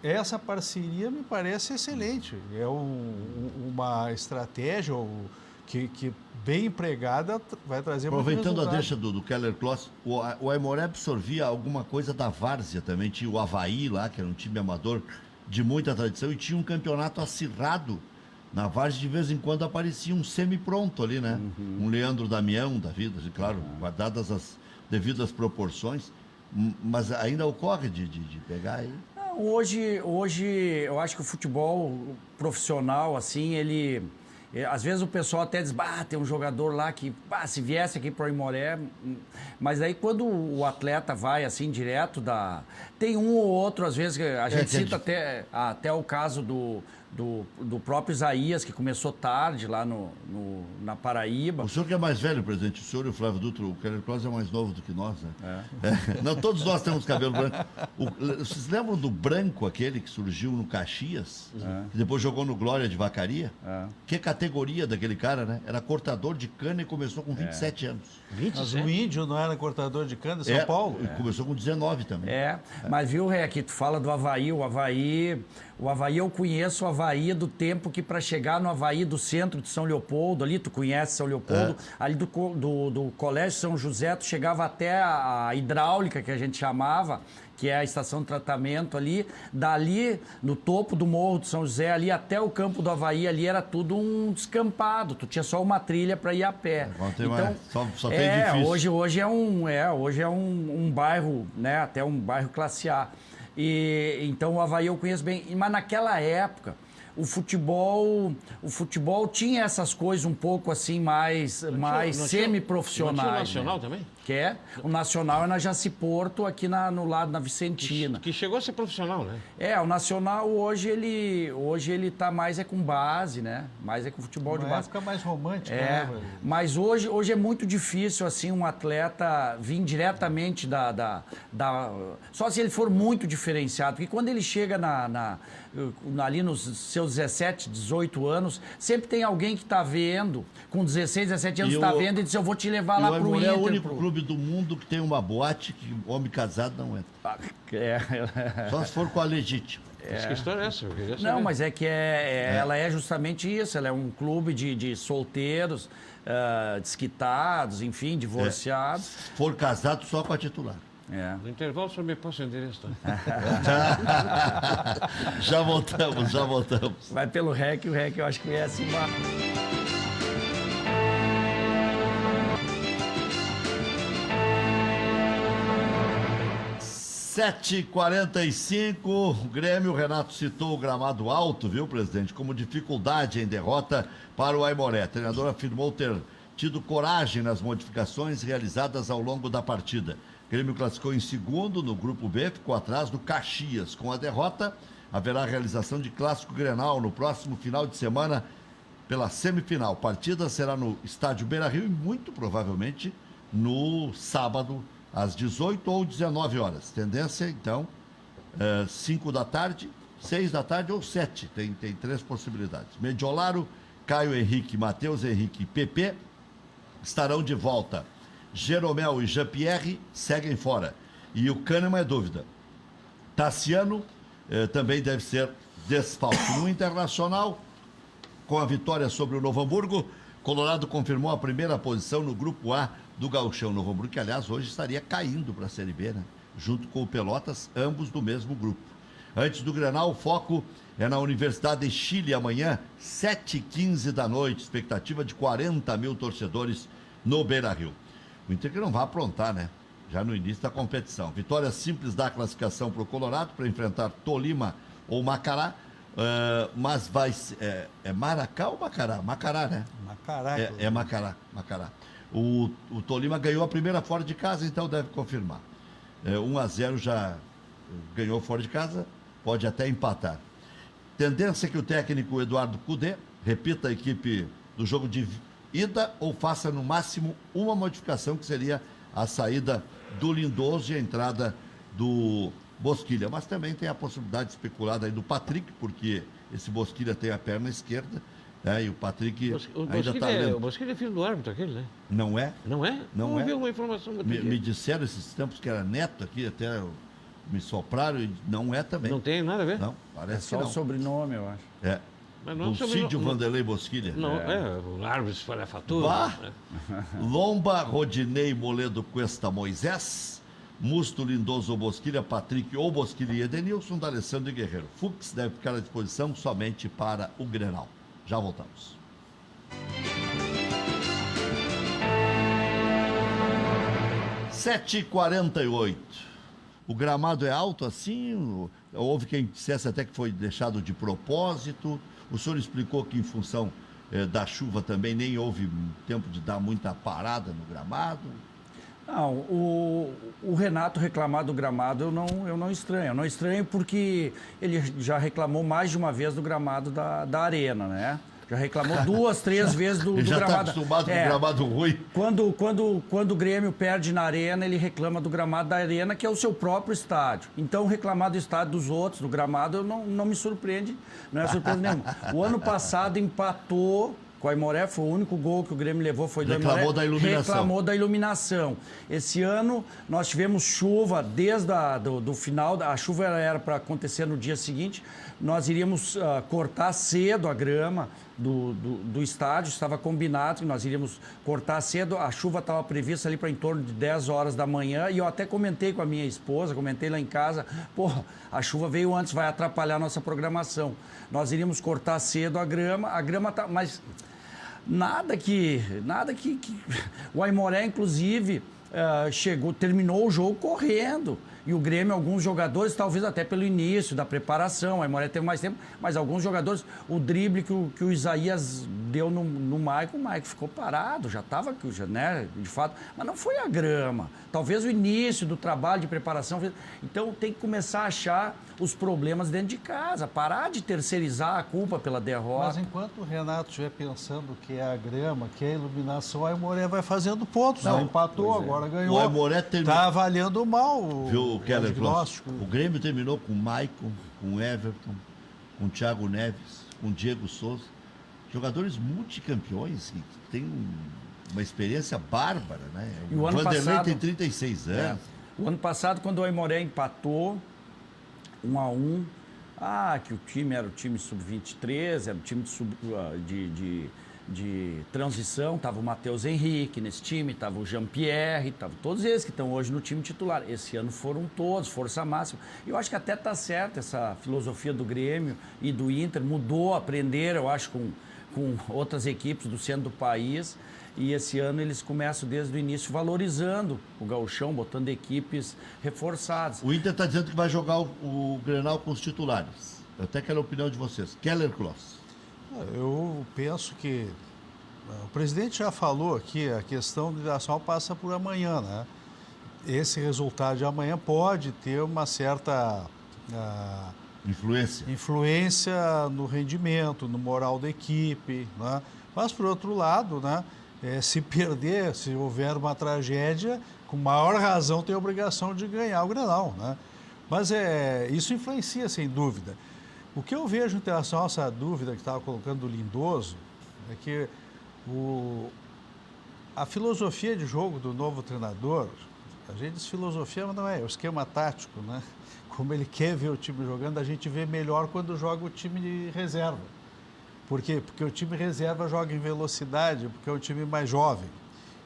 [SPEAKER 4] essa parceria me parece excelente. É uma estratégia que bem empregada vai trazer muito resultado.
[SPEAKER 1] Aproveitando a deixa do Keller Kloss, o Aimoré absorvia alguma coisa da várzea também. Tinha o Avaí lá, que era um time amador de muita tradição, e tinha um campeonato acirrado na várzea. De vez em quando aparecia um semi-pronto ali, né? Um Leandro Damião da vida, claro, guardadas as devidas proporções, mas ainda ocorre de pegar aí.
[SPEAKER 3] Hoje eu acho que o futebol profissional, assim, ele... Às vezes o pessoal até diz, tem um jogador lá que, se viesse aqui para o Aimoré... Mas aí quando o atleta vai, assim, direto da... Tem um ou outro, às vezes, a gente cita até o caso do do próprio Isaías, que começou tarde lá na Paraíba.
[SPEAKER 1] O senhor que é mais velho, presidente, o senhor e o Flávio Dutra, o Keller Claus é mais novo do que nós, né? Não, todos nós temos cabelo branco. Vocês lembram do branco, aquele que surgiu no Caxias, que depois jogou no Glória de Vacaria? Que categoria daquele cara, né? Era cortador de cana e começou com 27 anos.
[SPEAKER 4] Mas o Índio não era cortador de cana, São Paulo?
[SPEAKER 1] E começou com 19 também.
[SPEAKER 3] Mas viu, Rec, tu fala do Avaí, o Avaí eu conheço o Avaí do tempo que para chegar no Avaí do centro de São Leopoldo, ali tu conhece São Leopoldo, ali do Colégio São José, tu chegava até a hidráulica, que a gente chamava, que é a estação de tratamento ali, dali no topo do Morro de São José, ali até o campo do Avaí, ali era tudo um descampado, tu tinha só uma trilha para ir a pé.
[SPEAKER 1] Só tem edifício.
[SPEAKER 3] Hoje é um bairro, né, até um bairro classe A. Então o Avaí eu conheço bem, mas naquela época o futebol tinha essas coisas um pouco assim mais semi-profissionais.
[SPEAKER 2] Não tinha o Nacional também?
[SPEAKER 3] O Nacional é na Jaci Porto, aqui no lado, na Vicentina.
[SPEAKER 2] Que chegou a ser profissional, né?
[SPEAKER 3] O Nacional hoje ele tá mais com base, né? Mais com futebol de base.
[SPEAKER 4] Época mais romântica, né?
[SPEAKER 3] Mas hoje é muito difícil, assim, um atleta vir diretamente só se ele for muito diferenciado. Porque quando ele chega ali nos seus 17, 18 anos, sempre tem alguém que tá vendo, com 16, 17 anos, tá vendo e diz, eu vou te levar lá pro Inter.
[SPEAKER 1] É o único clube do mundo que tem uma boate que homem casado não entra. Só se for com a legítima.
[SPEAKER 2] Mas que história é essa? Eu queria saber.
[SPEAKER 3] Não, mas é que ela é justamente isso. Ela é um clube de solteiros, desquitados, enfim, divorciados.
[SPEAKER 1] Se for casado, só com a titular.
[SPEAKER 2] No intervalo, o senhor me passa o endereço, tá?
[SPEAKER 1] Já voltamos.
[SPEAKER 3] Vai pelo REC, o REC eu acho que conhece mais.
[SPEAKER 1] 7h45, o Grêmio, o Renato citou o gramado alto, viu, presidente, como dificuldade em derrota para o Aimoré. O treinador afirmou ter tido coragem nas modificações realizadas ao longo da partida. O Grêmio classificou em segundo no grupo B, ficou atrás do Caxias. Com a derrota, haverá realização de clássico Grenal no próximo final de semana pela semifinal. A partida será no estádio Beira-Rio e muito provavelmente no sábado, às 18 ou 19 horas. Tendência, então, 5 da tarde, 6 da tarde ou 7. Tem 3 possibilidades. Mediolaro, Caio Henrique, Matheus Henrique e PP estarão de volta. Jeromel e Jean-Pierre seguem fora. E o Kahneman é dúvida. Tassiano também deve ser desfalque. No Internacional, com a vitória sobre o Novo Hamburgo, Colorado confirmou a primeira posição no Grupo A do Gauchão. Novo Hamburgo, que aliás hoje estaria caindo para a Série B, né? Junto com o Pelotas, ambos do mesmo grupo. Antes do Grenal, o foco é na Universidade de Chile amanhã, 7h15 da noite. Expectativa de 40 mil torcedores no Beira-Rio. O Inter que não vai aprontar, né? Já no início da competição. Vitória simples da classificação para o Colorado para enfrentar Tolima ou Macará. Mas vai ser. É Maracá ou Macará? Macará, né?
[SPEAKER 4] Macará.
[SPEAKER 1] É Macará. O Tolima ganhou a primeira fora de casa, então deve confirmar. 1-0 já ganhou fora de casa, pode até empatar. Tendência é que o técnico Eduardo Cudê repita a equipe do jogo de ida ou faça no máximo uma modificação, que seria a saída do Lindoso e a entrada do Bosquilha. Mas também tem a possibilidade especulada aí do Patrick, porque esse Bosquilha tem a perna esquerda. E o Patrick ainda está lento.
[SPEAKER 2] O Bosquilha é filho do árbitro, aquele, né?
[SPEAKER 1] Não é?
[SPEAKER 2] Não é?
[SPEAKER 1] Não é.
[SPEAKER 2] Vi uma informação.
[SPEAKER 1] Me disseram esses tempos que era neto aqui, até me sopraram, e não é também.
[SPEAKER 2] Não tem nada a ver?
[SPEAKER 1] Não, parece
[SPEAKER 3] só
[SPEAKER 1] que não.
[SPEAKER 3] o sobrenome, eu acho.
[SPEAKER 2] Mas não
[SPEAKER 1] Dulcídio Vanderlei Bosquilha.
[SPEAKER 2] Não, o árbitro espalhafatura.
[SPEAKER 1] Lomba, Rodinei, Moledo, Cuesta, Moisés, Musto, Lindoso, Bosquilha, Patrick ou Bosquilha e Edenilson, D'Alessandro e Guerreiro. Fux deve ficar à disposição somente para o Grenal. Já voltamos. – 7h48. O gramado é alto assim? Houve quem dissesse até que foi deixado de propósito. O senhor explicou que em função da chuva também nem houve tempo de dar muita parada no gramado.
[SPEAKER 3] Não, o Renato reclamar do gramado eu não estranho. Eu não estranho porque ele já reclamou mais de uma vez do gramado da arena, né? Já reclamou 2, 3 vezes do
[SPEAKER 1] Ele já
[SPEAKER 3] gramado.
[SPEAKER 1] está acostumado com o gramado ruim.
[SPEAKER 3] Quando o Grêmio perde na arena, ele reclama do gramado da arena, que é o seu próprio estádio. Então, reclamar do estádio dos outros, do gramado, não me surpreende. Não é surpresa nenhuma. O ano passado empatou com o Aimoré, foi o único gol que o Grêmio levou, foi do Aimoré.
[SPEAKER 1] Reclamou da iluminação.
[SPEAKER 3] Reclamou da iluminação. Esse ano, nós tivemos chuva desde do final, a chuva era para acontecer no dia seguinte, nós iríamos cortar cedo a grama do estádio, estava combinado que nós iríamos cortar cedo, a chuva estava prevista ali para em torno de 10 horas da manhã, e eu até comentei com a minha esposa, comentei lá em casa, a chuva veio antes, vai atrapalhar a nossa programação. Nós iríamos cortar cedo a grama tá, mas nada que o Aimoré, inclusive, terminou o jogo correndo. E o Grêmio, alguns jogadores, talvez até pelo início da preparação, o Aimoré teve mais tempo, mas alguns jogadores, o drible que o Isaías deu no Maicon, o Maicon ficou parado, já estava, né, de fato, mas não foi a grama. Talvez o início do trabalho de preparação. Então tem que começar a achar os problemas dentro de casa, parar de terceirizar a culpa pela derrota.
[SPEAKER 4] Mas enquanto o Renato estiver pensando que é a grama, que é a iluminação, o Aimoré vai fazendo pontos. Não, empatou, agora ganhou.
[SPEAKER 1] O Aimoré terminou.
[SPEAKER 4] Está avaliando mal
[SPEAKER 1] Viu, Keller Kloss?
[SPEAKER 4] diagnóstico.
[SPEAKER 1] O Grêmio terminou com o Maicon, com o Everton, com o Thiago Neves, com o Diego Souza. Jogadores multicampeões que têm uma experiência bárbara, né?
[SPEAKER 3] E o ano
[SPEAKER 1] Vanderlei
[SPEAKER 3] passado,
[SPEAKER 1] tem 36 anos.
[SPEAKER 3] O ano passado, quando o Aimoré empatou 1-1, que o time era o time sub-23, era o time de transição, estava o Matheus Henrique nesse time, estava o Jean-Pierre, estava todos eles que estão hoje no time titular. Esse ano foram todos, força máxima. Eu acho que até está certo essa filosofia do Grêmio e do Inter, mudou, aprenderam, eu acho, com outras equipes do centro do país. E esse ano eles começam desde o início valorizando o gauchão, botando equipes reforçadas.
[SPEAKER 1] O Inter está dizendo que vai jogar o Grenal com os titulares. Eu até quero a opinião de vocês. Keller Kloss.
[SPEAKER 4] Eu penso que o presidente já falou aqui, a questão do Internacional passa por amanhã, né? Esse resultado de amanhã pode ter uma certa influência no rendimento, no moral da equipe, né? Mas, por outro lado, né, se perder, se houver uma tragédia, com maior razão tem a obrigação de ganhar o Grenal, né? Mas isso influencia, sem dúvida. O que eu vejo em relação a essa dúvida que estava colocando do Lindoso é que a filosofia de jogo do novo treinador, a gente diz filosofia, mas não é o esquema tático, né? Como ele quer ver o time jogando, a gente vê melhor quando joga o time de reserva. Por quê? Porque o time reserva joga em velocidade, porque é um time mais jovem.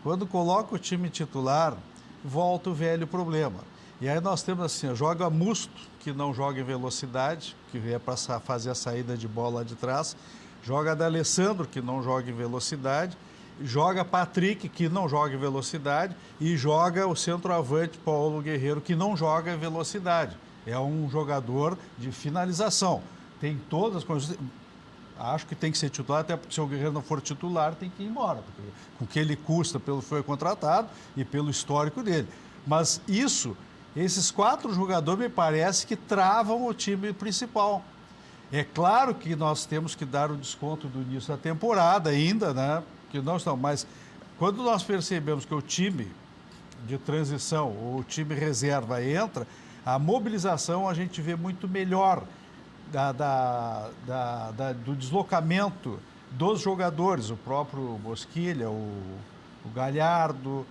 [SPEAKER 4] Quando coloca o time titular, volta o velho problema. E aí nós temos assim, joga Musto, que não joga em velocidade, que é para fazer a saída de bola lá de trás, joga D'Alessandro, que não joga em velocidade, joga Patrick, que não joga em velocidade, e joga o centroavante Paulo Guerreiro, que não joga em velocidade. É um jogador de finalização. Tem todas as condições. Acho que tem que ser titular, até porque se o Guerreiro não for titular, tem que ir embora. Porque, com o que ele custa pelo que foi contratado e pelo histórico dele. Mas esses 4 jogadores me parece que travam o time principal. É claro que nós temos que dar o desconto do início da temporada ainda, né? Que não estão, mas quando nós percebemos que o time de transição, ou o time reserva entra, a mobilização a gente vê muito melhor do deslocamento dos jogadores, o próprio Bosquilha, o Galhardo,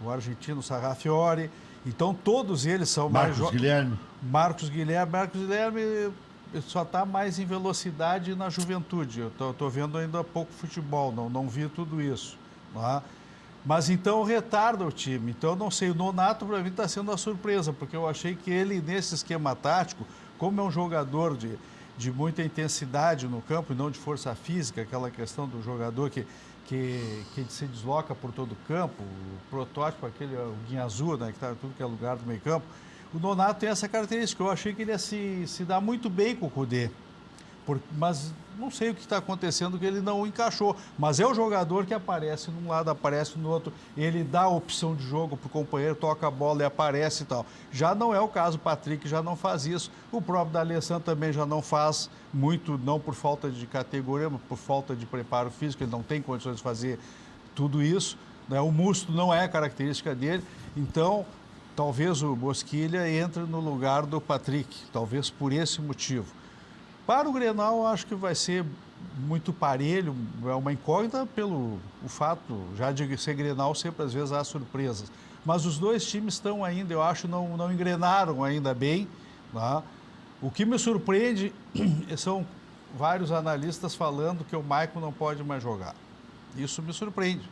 [SPEAKER 4] o argentino Sarrafiori. Então, todos eles são
[SPEAKER 1] Marcos Guilherme.
[SPEAKER 4] Marcos Guilherme só está mais em velocidade na juventude. Eu estou vendo ainda pouco futebol, não vi tudo isso. Não é? Mas então retarda o time. Então, eu não sei, o Nonato para mim está sendo uma surpresa, porque eu achei que ele, nesse esquema tático, como é um jogador de muita intensidade no campo e não de força física, aquela questão do jogador que se desloca por todo o campo, o protótipo, o Guinha Azul, né, que está em tudo que é lugar do meio campo, o Nonato tem essa característica. Eu achei que ele ia se dar muito bem com o Kudê. Mas não sei o que está acontecendo, que ele não encaixou. Mas é o jogador que aparece num lado, aparece no outro. Ele dá a opção de jogo para o companheiro, toca a bola e aparece e tal. Já não é o caso, o Patrick já não faz isso. O próprio D'Alessandro também já não faz muito, não por falta de categoria, mas por falta de preparo físico. Ele não tem condições de fazer tudo isso. Né? O Musto não é característica dele. Então, talvez o Bosquilha entre no lugar do Patrick. Talvez por esse motivo. Para o Grenal, eu acho que vai ser muito parelho, é uma incógnita pelo o fato já de ser Grenal, sempre às vezes há surpresas. Mas os dois times estão ainda, eu acho, não engrenaram ainda bem. Tá? O que me surpreende são vários analistas falando que o Maicon não pode mais jogar. Isso me surpreende.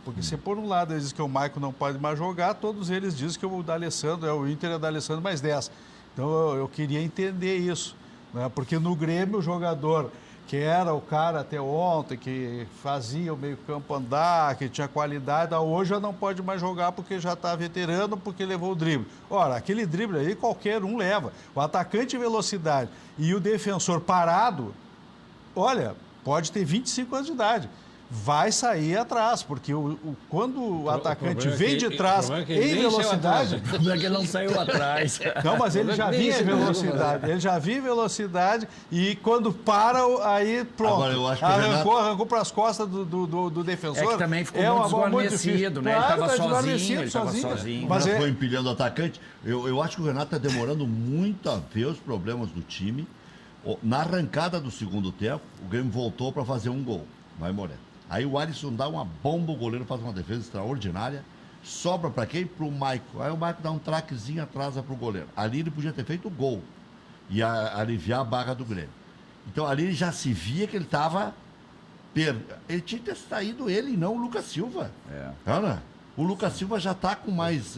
[SPEAKER 4] Porque se por um lado eles dizem que o Maicon não pode mais jogar, todos eles dizem que o D'Alessandro, o Inter é o D'Alessandro mais 10. Então eu queria entender isso. Né? Porque no Grêmio o jogador que era o cara até ontem, que fazia o meio-campo andar, que tinha qualidade, hoje já não pode mais jogar porque já está veterano, porque levou o drible. Ora, aquele drible aí qualquer um leva. O atacante em velocidade e o defensor parado, olha, pode ter 25 anos de idade. Vai sair atrás, porque quando o atacante vem de trás em velocidade...
[SPEAKER 3] O problema é que ele não saiu atrás.
[SPEAKER 4] Não, mas ele já vinha em velocidade. Ele já vinha em velocidade e quando para, aí pronto. Agora, eu acho que arrancou para as costas do defensor.
[SPEAKER 3] É que também ficou muito desguarnecido, né?
[SPEAKER 4] Claro,
[SPEAKER 3] ele estava sozinho.
[SPEAKER 1] Mas foi empilhando o atacante. Eu acho que o Renato está demorando muito a ver os problemas do time. Na arrancada do segundo tempo, o Grêmio voltou para fazer um gol. Vai, Moré. Aí o Alisson dá uma bomba, o goleiro faz uma defesa extraordinária, sobra para quem? Pro Maicon. Aí o Maicon dá um traquezinho, atrasa pro goleiro. Ali ele podia ter feito o gol e aliviar a barra do Grêmio. Então ali ele já se via que ele estava... Ele tinha que ter saído ele e não o Lucas Silva. Ana, o Lucas Silva já está com mais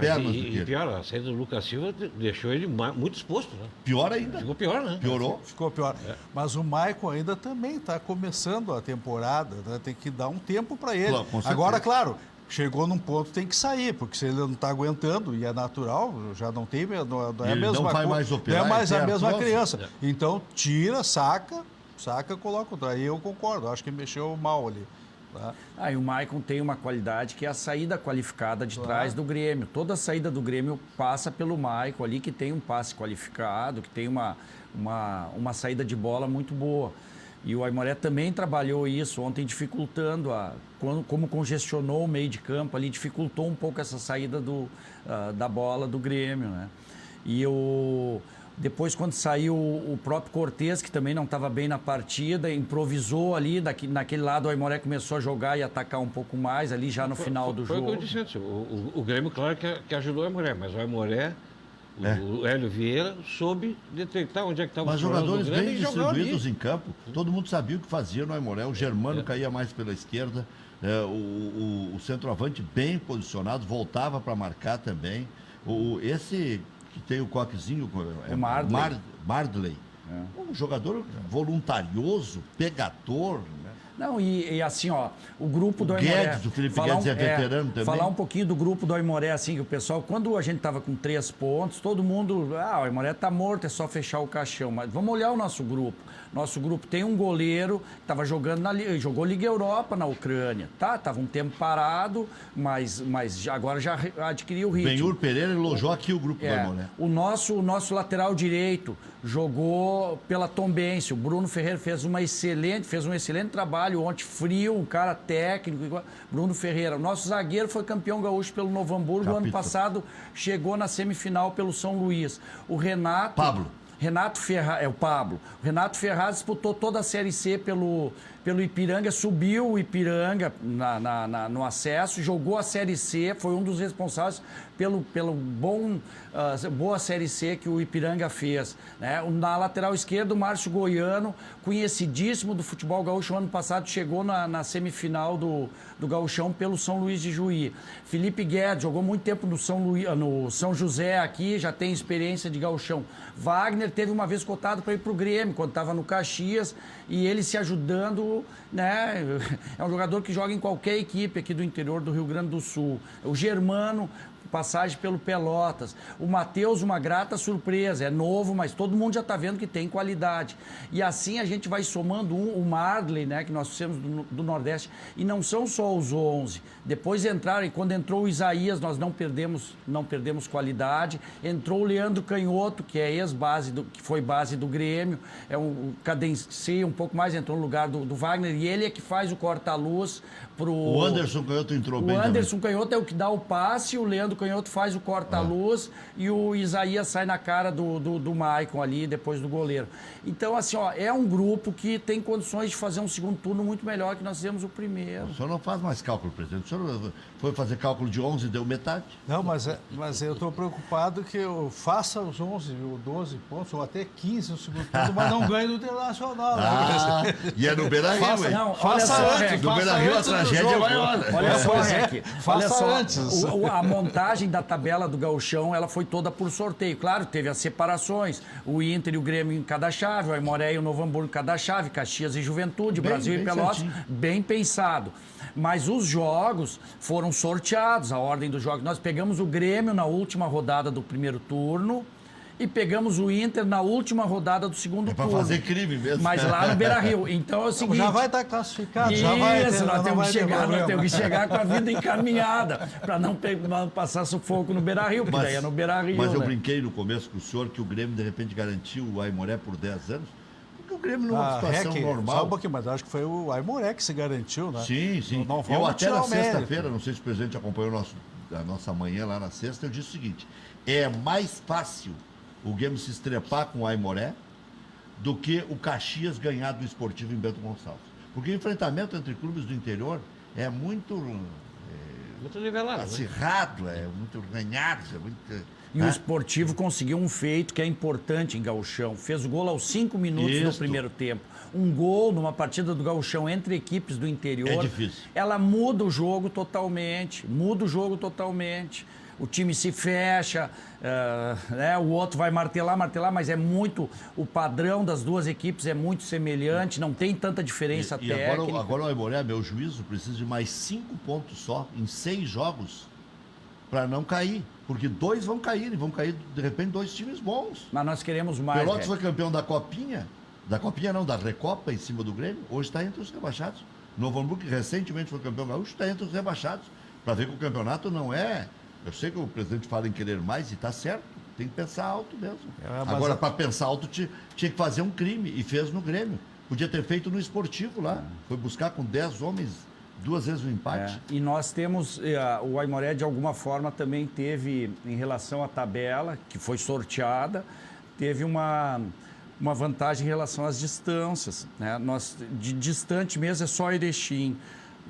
[SPEAKER 1] pernas do que ele.
[SPEAKER 2] E pior, a saída do Lucas Silva deixou ele muito exposto, né?
[SPEAKER 1] Pior ainda.
[SPEAKER 2] Ficou pior, né?
[SPEAKER 1] Piorou.
[SPEAKER 4] Ficou pior. Mas o Maicon ainda também está começando a temporada, né? Tem que dar um tempo para ele.
[SPEAKER 1] Claro,
[SPEAKER 4] agora, claro, chegou num ponto tem que sair, porque se ele não está aguentando, e é natural, já não tem, não é a mesma
[SPEAKER 1] não vai mais operar,
[SPEAKER 4] não é mais a mesma
[SPEAKER 1] próximo.
[SPEAKER 4] criança. Então, tira, saca, coloca. Aí eu concordo, acho que mexeu mal ali. Tá?
[SPEAKER 3] E o Maicon tem uma qualidade que é a saída qualificada de trás do Grêmio. Toda a saída do Grêmio passa pelo Maicon ali, que tem um passe qualificado, que tem uma saída de bola muito boa. E o Aimoré também trabalhou isso ontem, dificultando, como congestionou o meio de campo ali, dificultou um pouco essa saída da bola do Grêmio, né? E depois, quando saiu o próprio Cortez, que também não estava bem na partida, improvisou ali, naquele lado o Aimoré começou a jogar e atacar um pouco mais ali já no final do jogo.
[SPEAKER 2] Foi o que eu disse antes, o Grêmio, claro que ajudou o Aimoré, mas o Aimoré, o Hélio Vieira, soube detectar onde é que estava o problema do Grêmio.
[SPEAKER 1] Mas jogadores bem distribuídos em campo, todo mundo sabia o que fazia no Aimoré, o Germano caía mais pela esquerda, o centroavante bem posicionado, voltava para marcar também, esse... que tem o coquezinho,
[SPEAKER 3] o
[SPEAKER 1] Mardley. Um jogador voluntarioso, pegador. Né?
[SPEAKER 3] Não, e assim, ó, o grupo do
[SPEAKER 1] Aimoré...
[SPEAKER 3] Guedes,
[SPEAKER 1] o Felipe Guedes é veterano também.
[SPEAKER 3] Falar um pouquinho do grupo do Aimoré, assim, que o pessoal, quando a gente estava com 3 pontos, todo mundo, o Aimoré está morto, é só fechar o caixão. Mas vamos olhar o nosso grupo. Nosso grupo tem um goleiro que estava jogando jogou Liga Europa na Ucrânia. Estava um tempo parado, mas agora já adquiriu o ritmo.
[SPEAKER 1] Benhur Pereira elogiou aqui o grupo do Aimoré.
[SPEAKER 3] O nosso lateral direito jogou pela Tombense. O Bruno Ferreira fez um excelente trabalho ontem, frio, um cara técnico. Bruno Ferreira. O nosso zagueiro foi campeão gaúcho pelo Novo Hamburgo. Ano passado chegou na semifinal pelo São Luís. O Renato... Renato Ferraz, o Pablo. O Renato Ferraz disputou toda a Série C pelo Ipiranga, subiu o Ipiranga no acesso, jogou a Série C, foi um dos responsáveis pelo boa Série C que o Ipiranga fez. Né? Na lateral esquerda, o Márcio Goiano, conhecidíssimo do futebol gaúcho, ano passado chegou na semifinal do Gauchão pelo São Luís de Juí. Felipe Guedes jogou muito tempo no São José aqui, já tem experiência de gauchão. Wagner teve uma vez cotado para ir para o Grêmio, quando estava no Caxias, e ele se ajudando, né? É um jogador que joga em qualquer equipe aqui do interior do Rio Grande do Sul. O Germano passagem pelo Pelotas. O Matheus, uma grata surpresa, é novo, mas todo mundo já está vendo que tem qualidade. E assim a gente vai somando o Marley, né, que nós fizemos do Nordeste, e não são só os 11. Depois entraram, e quando entrou o Isaías, nós não perdemos qualidade. Entrou o Leandro Canhoto, que é ex-base, que foi base do Grêmio, cadencia um pouco mais, entrou no lugar do Wagner, e ele é que faz o corta-luz pro...
[SPEAKER 1] O Anderson Canhoto entrou bem
[SPEAKER 3] O
[SPEAKER 1] também.
[SPEAKER 3] Anderson Canhoto é o que dá o passe, o Leandro Canhoto faz o corta-luz e o Isaías sai na cara do Maicon ali, depois do goleiro. Então, assim, ó, é um grupo que tem condições de fazer um segundo turno muito melhor que nós fizemos o primeiro.
[SPEAKER 1] O senhor não faz mais cálculo, presidente. O senhor foi fazer cálculo de 11 e deu metade?
[SPEAKER 4] Não, mas eu estou preocupado que eu faça os 11 ou 12 pontos, ou até 15 no segundo turno, mas não ganhe do Internacional.
[SPEAKER 1] E é no Beira-Rio, hein?
[SPEAKER 3] Não,
[SPEAKER 4] Faça
[SPEAKER 3] olha só,
[SPEAKER 4] antes,
[SPEAKER 3] Rec,
[SPEAKER 1] No Beira-Rio a tragédia é maior.
[SPEAKER 3] Olha só,
[SPEAKER 4] Pois é,
[SPEAKER 3] Rec,
[SPEAKER 4] faça
[SPEAKER 3] olha só,
[SPEAKER 4] antes.
[SPEAKER 3] a montagem da tabela do Gauchão, ela foi toda por sorteio. Claro, teve as separações, o Inter e o Grêmio em cada chave, o Aimoré e o Novo Hamburgo em cada chave, Caxias e Juventude,
[SPEAKER 1] Bem,
[SPEAKER 3] Brasil
[SPEAKER 1] bem
[SPEAKER 3] e Pelotas,
[SPEAKER 1] certinho.
[SPEAKER 3] bem pensado. Mas os jogos foram sorteados, a ordem dos jogos. Nós pegamos o Grêmio na última rodada do primeiro turno e pegamos o Inter na última rodada do segundo
[SPEAKER 1] É pra
[SPEAKER 3] turno.
[SPEAKER 1] fazer crime mesmo.
[SPEAKER 3] Mas lá no Beira-Rio. Então é o seguinte...
[SPEAKER 4] Já vai estar classificado,
[SPEAKER 3] Isso,
[SPEAKER 4] já vai ter,
[SPEAKER 3] nós
[SPEAKER 4] não
[SPEAKER 3] temos
[SPEAKER 4] vai
[SPEAKER 3] que
[SPEAKER 4] ter
[SPEAKER 3] chegar, nós
[SPEAKER 4] problema.
[SPEAKER 3] temos que chegar com a vida encaminhada, para não passar sufoco no Beira-Rio, porque daí é no Beira-Rio.
[SPEAKER 1] Mas eu
[SPEAKER 3] né?
[SPEAKER 1] brinquei no começo com o senhor que o Grêmio, de repente, garantiu o Aimoré por 10 anos. Porque o Grêmio não é uma situação
[SPEAKER 4] Só um
[SPEAKER 1] normal.
[SPEAKER 4] pouquinho, mas acho que foi o Aimoré que se garantiu, né?
[SPEAKER 1] Sim, sim.
[SPEAKER 4] Não
[SPEAKER 1] Eu
[SPEAKER 4] vamos
[SPEAKER 1] até
[SPEAKER 4] tirar
[SPEAKER 1] na
[SPEAKER 4] o mérito.
[SPEAKER 1] sexta-feira, não sei se o presidente acompanhou a nossa manhã lá na sexta, eu disse o seguinte: é mais fácil o Grêmio se estrepar com o Aimoré do que o Caxias ganhar do Esportivo em Bento Gonçalves. Porque o enfrentamento entre clubes do interior é muito
[SPEAKER 2] Muito nivelado. Né?
[SPEAKER 1] acirrado, é muito ganhado, é muito...
[SPEAKER 3] E o Esportivo conseguiu um feito que é importante em Gauchão. Fez o gol aos 5 minutos do
[SPEAKER 1] Isso.
[SPEAKER 3] primeiro tempo. Um gol numa partida do Gauchão entre equipes do interior.
[SPEAKER 1] É difícil.
[SPEAKER 3] Ela muda o jogo totalmente. Muda o jogo totalmente. O time se fecha, né? O outro vai martelar, mas é muito... O padrão das duas equipes é muito semelhante, não tem tanta diferença
[SPEAKER 1] E
[SPEAKER 3] técnica.
[SPEAKER 1] agora o Aimoré, meu juízo, precisa de mais 5 pontos só em 6 jogos para não cair. Porque 2 vão cair, e vão cair, de repente, 2 times bons.
[SPEAKER 3] Mas nós queremos mais.
[SPEAKER 1] Pelotas
[SPEAKER 3] Rec.
[SPEAKER 1] foi campeão da Copinha, da Recopa em cima do Grêmio, hoje está entre os rebaixados. Novo Hamburgo, que recentemente foi campeão gaúcho, está entre os rebaixados. Para ver que o campeonato não é... Eu sei que o presidente fala em querer mais e está certo, tem que pensar alto mesmo.
[SPEAKER 4] mas
[SPEAKER 1] Agora, para pensar alto, tinha que fazer um crime, e fez no Grêmio. Podia ter feito no Esportivo lá, foi buscar com 10 homens 2 vezes o empate.
[SPEAKER 3] E nós temos, o Aimoré de alguma forma também teve, em relação à tabela, que foi sorteada, teve uma vantagem em relação às distâncias. Né? Nós, de distante mesmo é só Erechim.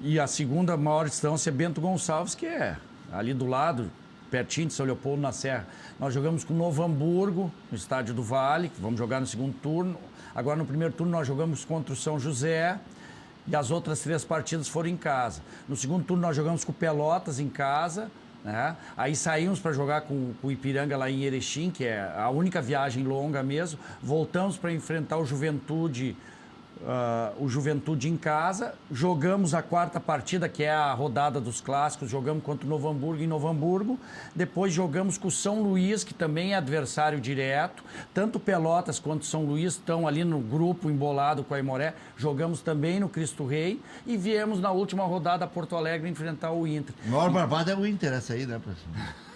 [SPEAKER 3] E a segunda maior distância é Bento Gonçalves, que é ali do lado, pertinho de São Leopoldo, na Serra. Nós jogamos com o Novo Hamburgo, no Estádio do Vale, que vamos jogar no segundo turno. Agora, no primeiro turno, nós jogamos contra o São José. E as outras 3 partidas foram em casa. No segundo turno, nós jogamos com o Pelotas em casa, né? Aí saímos para jogar com o Ipiranga lá em Erechim, que é a única viagem longa mesmo. Voltamos para enfrentar o Juventude em casa. Jogamos a 4ª partida, que é a rodada dos clássicos. Jogamos contra o Novo Hamburgo em Novo Hamburgo. Depois jogamos com o São Luís, que também é adversário direto. Tanto Pelotas quanto São Luís estão ali no grupo embolado com a Aimoré. Jogamos também no Cristo Rei. E viemos na última rodada a Porto Alegre enfrentar o Inter.
[SPEAKER 1] A maior barbada é o Inter, essa aí, né, professor?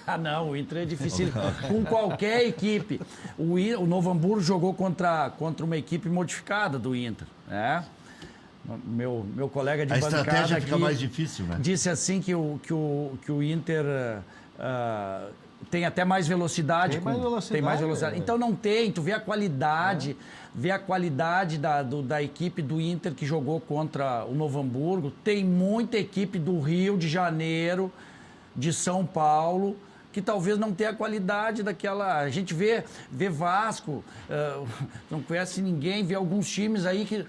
[SPEAKER 3] Ah, não, o Inter é difícil. Com qualquer equipe. O Novo Hamburgo jogou contra uma equipe modificada do Inter. Né? Meu colega de
[SPEAKER 1] A
[SPEAKER 3] bancada
[SPEAKER 1] estratégia
[SPEAKER 3] aqui
[SPEAKER 1] fica mais difícil, né?
[SPEAKER 3] disse assim que o Inter tem até mais velocidade.
[SPEAKER 4] Tem mais velocidade,
[SPEAKER 3] Tem mais velocidade.
[SPEAKER 4] é.
[SPEAKER 3] Então não tem, tu vê a qualidade, da equipe do Inter que jogou contra o Novo Hamburgo. Tem muita equipe do Rio de Janeiro, de São Paulo, que talvez não tenha a qualidade daquela... A gente vê Vasco, não conhece ninguém, vê alguns times aí que...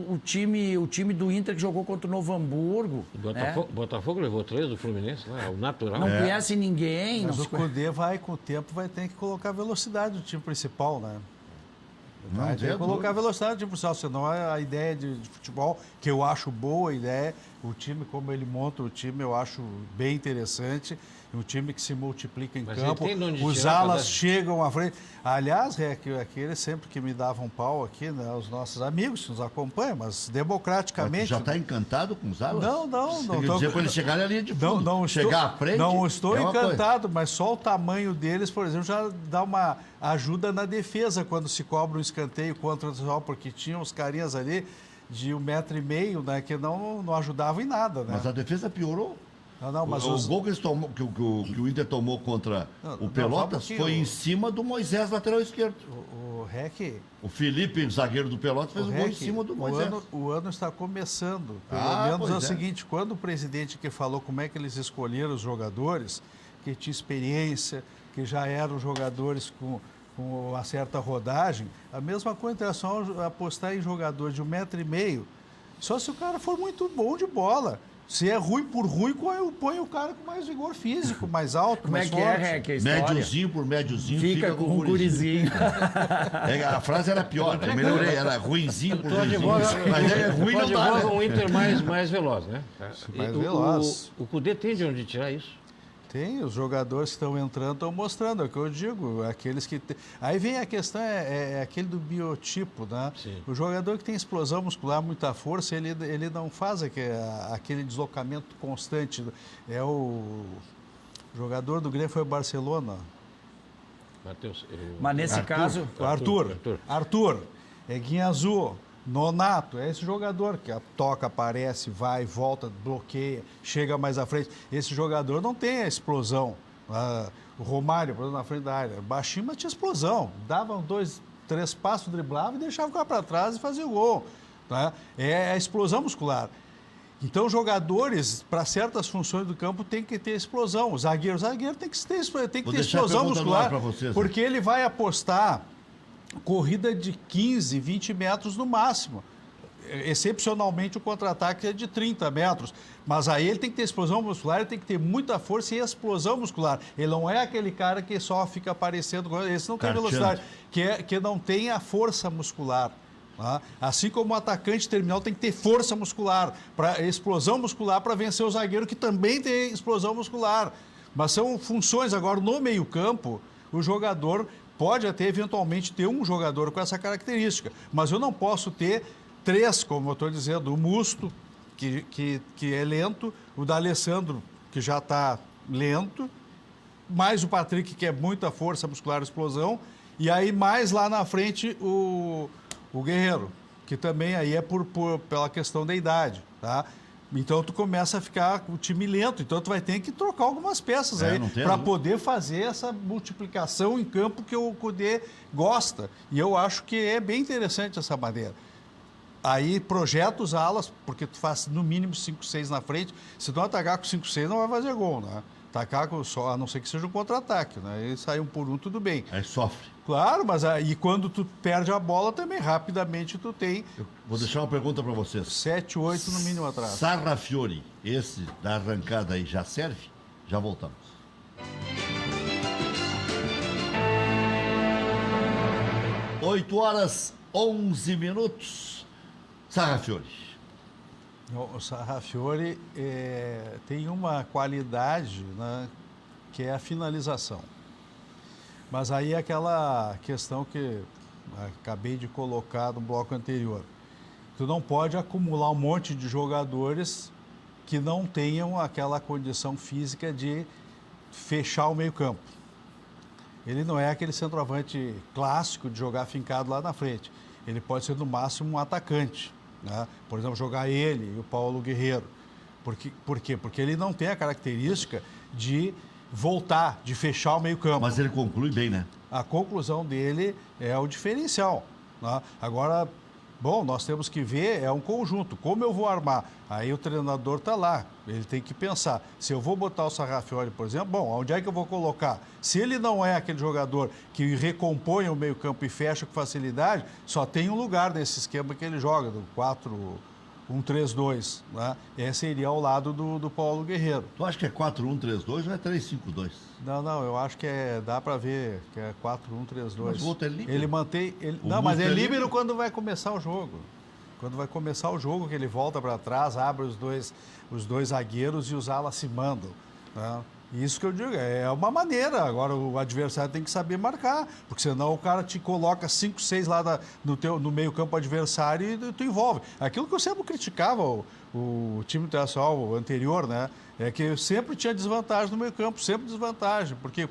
[SPEAKER 3] O time do Inter que jogou contra o Novo Hamburgo...
[SPEAKER 2] Botafogo levou 3 do Fluminense, né? O natural.
[SPEAKER 3] Não conhece ninguém.
[SPEAKER 4] Mas
[SPEAKER 3] não
[SPEAKER 4] o Cudê com o tempo, vai ter que colocar velocidade no time principal, né?
[SPEAKER 1] Não,
[SPEAKER 4] Vai ter que colocar velocidade no time principal, senão a ideia de futebol, que eu acho boa a ideia, o time, como ele monta o time, eu acho bem interessante. um time que se multiplica em
[SPEAKER 2] Mas ele
[SPEAKER 4] campo,
[SPEAKER 2] tem de onde
[SPEAKER 4] os
[SPEAKER 2] tirar pra
[SPEAKER 4] alas
[SPEAKER 2] dar-
[SPEAKER 4] chegam à frente. Aliás, aquele sempre que me davam pau aqui, né, os nossos amigos que nos acompanham, mas democraticamente...
[SPEAKER 1] Já está encantado com os alas?
[SPEAKER 4] Não.
[SPEAKER 1] Tem que dizer para eles chegarem ali de fundo.
[SPEAKER 4] Não
[SPEAKER 1] Chegar à frente.
[SPEAKER 4] Não estou
[SPEAKER 1] é uma coisa.
[SPEAKER 4] encantado, mas só o tamanho deles, por exemplo, já dá uma ajuda na defesa quando se cobra um escanteio contra o pessoal, porque tinha uns carinhas ali de 1,5 m, né, que não ajudavam em nada, né?
[SPEAKER 1] Mas a defesa piorou.
[SPEAKER 4] Não, mas
[SPEAKER 1] O gol que, eles tomou, que o Inter tomou contra o Pelotas
[SPEAKER 4] só um
[SPEAKER 1] foi
[SPEAKER 4] pouquinho.
[SPEAKER 1] em cima do Moisés, lateral esquerdo.
[SPEAKER 4] O REC...
[SPEAKER 1] O Felipe, zagueiro do Pelotas, fez o gol em cima do Moisés.
[SPEAKER 4] O ano está começando. Pelo menos
[SPEAKER 1] pois
[SPEAKER 4] é o
[SPEAKER 1] é.
[SPEAKER 4] seguinte, quando o presidente que falou como é que eles escolheram os jogadores, que tinha experiência, que já eram jogadores com uma certa rodagem, a mesma coisa é só apostar em jogador de 1,5 m, só se o cara for muito bom de bola. Se é ruim por ruim, põe o cara com mais vigor físico, mais alto,
[SPEAKER 3] Como é
[SPEAKER 4] mais
[SPEAKER 3] que
[SPEAKER 4] forte.
[SPEAKER 3] é, Rec, a história?
[SPEAKER 1] Médiozinho por médiozinho
[SPEAKER 3] Fica com o gurizinho.
[SPEAKER 1] A frase era pior, eu melhorei, era ruinzinho por
[SPEAKER 2] Tu
[SPEAKER 1] ruinzinho.
[SPEAKER 2] advoga,
[SPEAKER 1] Mas é ruim
[SPEAKER 2] tu
[SPEAKER 1] não dá,
[SPEAKER 2] advoga
[SPEAKER 1] né?
[SPEAKER 2] um Inter mais veloz, né?
[SPEAKER 4] Mais
[SPEAKER 2] O-
[SPEAKER 4] veloz.
[SPEAKER 2] O Cudê tem de onde tirar isso?
[SPEAKER 4] Tem, os jogadores que estão entrando estão mostrando, é o que eu digo, aqueles que... Aí vem a questão, é aquele do biotipo, né?
[SPEAKER 2] Sim.
[SPEAKER 4] O jogador que tem explosão muscular, muita força, ele não faz aquele deslocamento constante. É o jogador do Grêmio foi o Barcelona,
[SPEAKER 2] Matheus.
[SPEAKER 3] Mas nesse
[SPEAKER 1] Arthur.
[SPEAKER 3] caso,
[SPEAKER 4] o Arthur, é Guinha Azul, Nonato, é esse jogador que toca, aparece, vai, volta, bloqueia, chega mais à frente. Esse jogador não tem a explosão. O Romário, por exemplo, na frente da área, baixinho, mas tinha explosão. Dava 2, 3 passos, driblava e deixava o cara para trás e fazia o gol. Tá? É a explosão muscular. Então, jogadores, para certas funções do campo, tem que ter explosão. O zagueiro tem que ter
[SPEAKER 1] Vou deixar a
[SPEAKER 4] explosão
[SPEAKER 1] pergunta no ar
[SPEAKER 4] muscular,
[SPEAKER 1] pra vocês,
[SPEAKER 4] porque ele vai apostar corrida de 15, 20 metros no máximo. Excepcionalmente, o contra-ataque é de 30 metros. Mas aí ele tem que ter explosão muscular, ele tem que ter muita força e explosão muscular. Ele não é aquele cara que só fica aparecendo, esse não tem
[SPEAKER 1] Carteando.
[SPEAKER 4] velocidade, que não tem a força muscular. Tá? Assim como o atacante terminal tem que ter força muscular, explosão muscular para vencer o zagueiro, que também tem explosão muscular. Mas são funções. Agora, no meio-campo, o jogador pode até eventualmente ter um jogador com essa característica, mas eu não posso ter 3, como eu estou dizendo, o Musto, que é lento, o D'Alessandro, que já está lento, mais o Patrick, que é muita força muscular, explosão, e aí mais lá na frente o Guerreiro, que também aí é pela questão da idade, tá? Então tu começa a ficar com o time lento, então tu vai ter que trocar algumas peças aí para poder fazer essa multiplicação em campo que o Cudê gosta. E eu acho que é bem interessante essa maneira. Aí projeta os alas, porque tu faz no mínimo 5, 6 na frente. Se tu atacar com 5, 6 não vai fazer gol, né? Atacar a não ser que seja um contra-ataque, né? E sair um por um, tudo bem.
[SPEAKER 1] Aí sofre.
[SPEAKER 4] Claro, mas aí quando tu perde a bola também, rapidamente tu tem
[SPEAKER 1] Eu vou deixar uma pergunta para vocês.
[SPEAKER 4] 7, 8 no mínimo atrás.
[SPEAKER 1] Sarrafiore, esse da arrancada aí já serve? Já voltamos. Oito horas, 11 minutos. Sarrafiore.
[SPEAKER 4] O Sarrafiore tem uma qualidade, né, que é a finalização. Mas aí é aquela questão que acabei de colocar no bloco anterior. Tu não pode acumular um monte de jogadores que não tenham aquela condição física de fechar o meio-campo. Ele não é aquele centroavante clássico de jogar fincado lá na frente. Ele pode ser, no máximo, um atacante, né? Por exemplo, jogar ele e o Paulo Guerreiro. Por quê? Porque ele não tem a característica de voltar, de fechar o meio-campo.
[SPEAKER 1] Mas ele conclui bem, né?
[SPEAKER 4] A conclusão dele é o diferencial, né? Agora, bom, nós temos que ver, é um conjunto. Como eu vou armar? Aí o treinador está lá, ele tem que pensar. Se eu vou botar o Sarrafiore, por exemplo, bom, onde é que eu vou colocar? Se ele não é aquele jogador que recompõe o meio-campo e fecha com facilidade, só tem um lugar nesse esquema que ele joga, do 4-1-3-2, né? Esse seria ao lado do Paulo Guerreiro.
[SPEAKER 1] Tu acha que é 4-1-3-2 ou é 3-5-2?
[SPEAKER 4] Não, eu acho que dá para ver que é 4-1-3-2.
[SPEAKER 1] Mas o outro é líbero.
[SPEAKER 4] Ele mantém... Não, mas é líbero quando vai começar o jogo. Quando vai começar o jogo, que ele volta para trás, abre os dois zagueiros e os alas se mandam, né? Isso que eu digo, é uma maneira. Agora o adversário tem que saber marcar, porque senão o cara te coloca 5, 6 lá no meio campo adversário e tu envolve. Aquilo que eu sempre criticava o time internacional anterior, né? É que sempre tinha desvantagem no meio campo, sempre desvantagem. Porque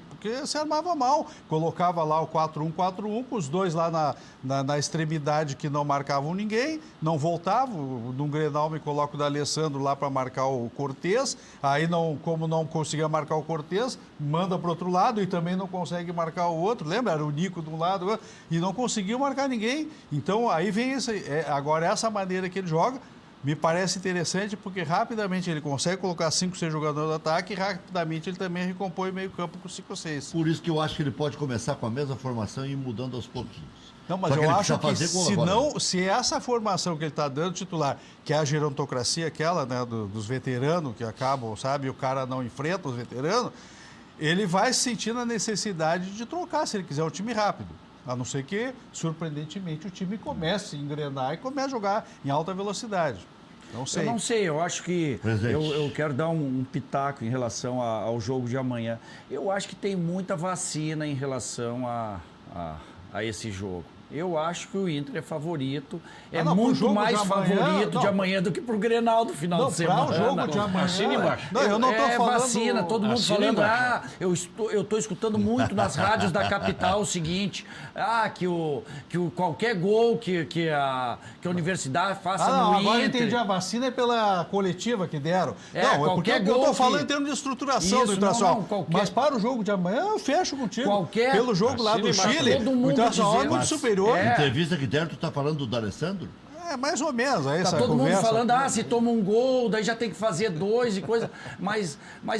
[SPEAKER 4] se armava mal, colocava lá o 4-1, 4-1, com os dois lá na extremidade que não marcavam ninguém, não voltavam. Num Grenal me coloco o D'Alessandro lá para marcar o Cortez, aí como não conseguia marcar o Cortez, manda para o outro lado e também não consegue marcar o outro. Lembra? Era o Nico de um lado e não conseguiu marcar ninguém. Então aí vem agora essa maneira que ele joga. Me parece interessante porque rapidamente ele consegue colocar 5, 6 jogadores de ataque e rapidamente ele também recompõe o meio campo com 5 ou 6.
[SPEAKER 1] Por isso que eu acho que ele pode começar com a mesma formação e ir mudando aos pouquinhos.
[SPEAKER 4] Não, mas
[SPEAKER 1] Só
[SPEAKER 4] eu
[SPEAKER 1] ele
[SPEAKER 4] acho
[SPEAKER 1] precisa
[SPEAKER 4] que
[SPEAKER 1] fazer
[SPEAKER 4] se essa formação que ele está dando titular, que é a gerontocracia aquela, né, dos veteranos que acabam, sabe, o cara não enfrenta os veteranos, ele vai sentir a necessidade de trocar se ele quiser um time rápido. A não ser que, surpreendentemente, o time comece a engrenar e comece a jogar em alta velocidade. Não sei.
[SPEAKER 3] Eu não sei, eu acho que...
[SPEAKER 1] Presidente.
[SPEAKER 3] Eu quero dar um pitaco em relação ao jogo de amanhã. Eu acho que tem muita vacina em relação a esse jogo. Eu acho que o Inter é favorito, muito mais favorito de amanhã do que pro Grenal do final de semana.
[SPEAKER 4] Para o jogo de amanhã.
[SPEAKER 2] Assina embaixo.
[SPEAKER 4] Não, eu não tô falando...
[SPEAKER 3] vacina, todo mundo
[SPEAKER 2] Assina
[SPEAKER 3] falando,
[SPEAKER 2] embaixo.
[SPEAKER 3] eu tô escutando muito nas rádios da capital o seguinte, que qualquer gol que a universidade faça no
[SPEAKER 4] agora
[SPEAKER 3] Inter...
[SPEAKER 4] eu entendi, a vacina é pela coletiva que deram. Não, é porque eu
[SPEAKER 3] gol
[SPEAKER 4] tô falando
[SPEAKER 3] que...
[SPEAKER 4] em termos de estruturação do
[SPEAKER 3] Isso,
[SPEAKER 4] Internacional.
[SPEAKER 3] qualquer...
[SPEAKER 4] Mas para o jogo de amanhã eu fecho contigo. Pelo jogo lá do
[SPEAKER 2] Assina
[SPEAKER 4] Chile,
[SPEAKER 3] todo
[SPEAKER 4] o
[SPEAKER 3] mundo
[SPEAKER 4] Internacional é
[SPEAKER 3] dizendo.
[SPEAKER 4] muito superior.
[SPEAKER 1] Entrevista que deram, tu tá falando do D'Alessandro?
[SPEAKER 4] É mais ou menos, aí
[SPEAKER 3] Tá
[SPEAKER 4] essa
[SPEAKER 3] todo
[SPEAKER 4] conversa.
[SPEAKER 3] mundo falando, se toma um gol, daí já tem que fazer 2 e coisa. Mas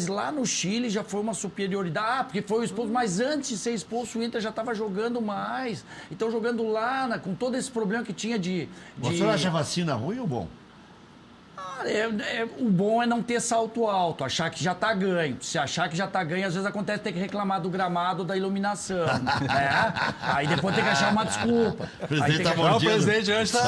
[SPEAKER 3] lá no Chile já foi uma superioridade. Porque foi o expulso, mas antes de ser expulso, o Inter já estava jogando mais. Então, jogando lá, com todo esse problema que tinha de...
[SPEAKER 1] Você acha a vacina ruim ou bom?
[SPEAKER 3] O bom é não ter salto alto, achar que já tá ganho. Se achar que já tá ganho, às vezes acontece ter que reclamar do gramado, da iluminação. Aí depois tem que achar uma desculpa.
[SPEAKER 1] O presidente tá
[SPEAKER 4] Não, o
[SPEAKER 1] mordido.
[SPEAKER 4] presidente antes tá...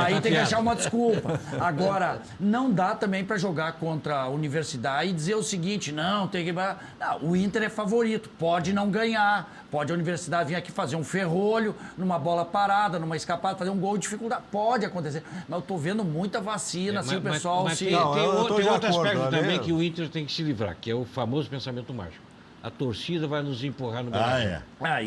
[SPEAKER 3] Aí tem que achar uma desculpa. Agora, não dá também para jogar contra a universidade e dizer o seguinte, não, tem que... Não, o Inter é favorito, pode não ganhar. Pode a universidade vir aqui fazer um ferrolho, numa bola parada, numa escapada, fazer um gol de dificuldade. Pode acontecer. Mas eu tô vendo muita vacina, assim, o pessoal
[SPEAKER 2] mas
[SPEAKER 3] se...
[SPEAKER 2] tem,
[SPEAKER 4] Não,
[SPEAKER 2] tem
[SPEAKER 4] eu tô
[SPEAKER 2] outro
[SPEAKER 4] de acordo,
[SPEAKER 2] aspecto também
[SPEAKER 4] Aleiro.
[SPEAKER 2] que o Inter tem que se livrar, que é o famoso pensamento mágico. A torcida vai nos empurrar no Brasil.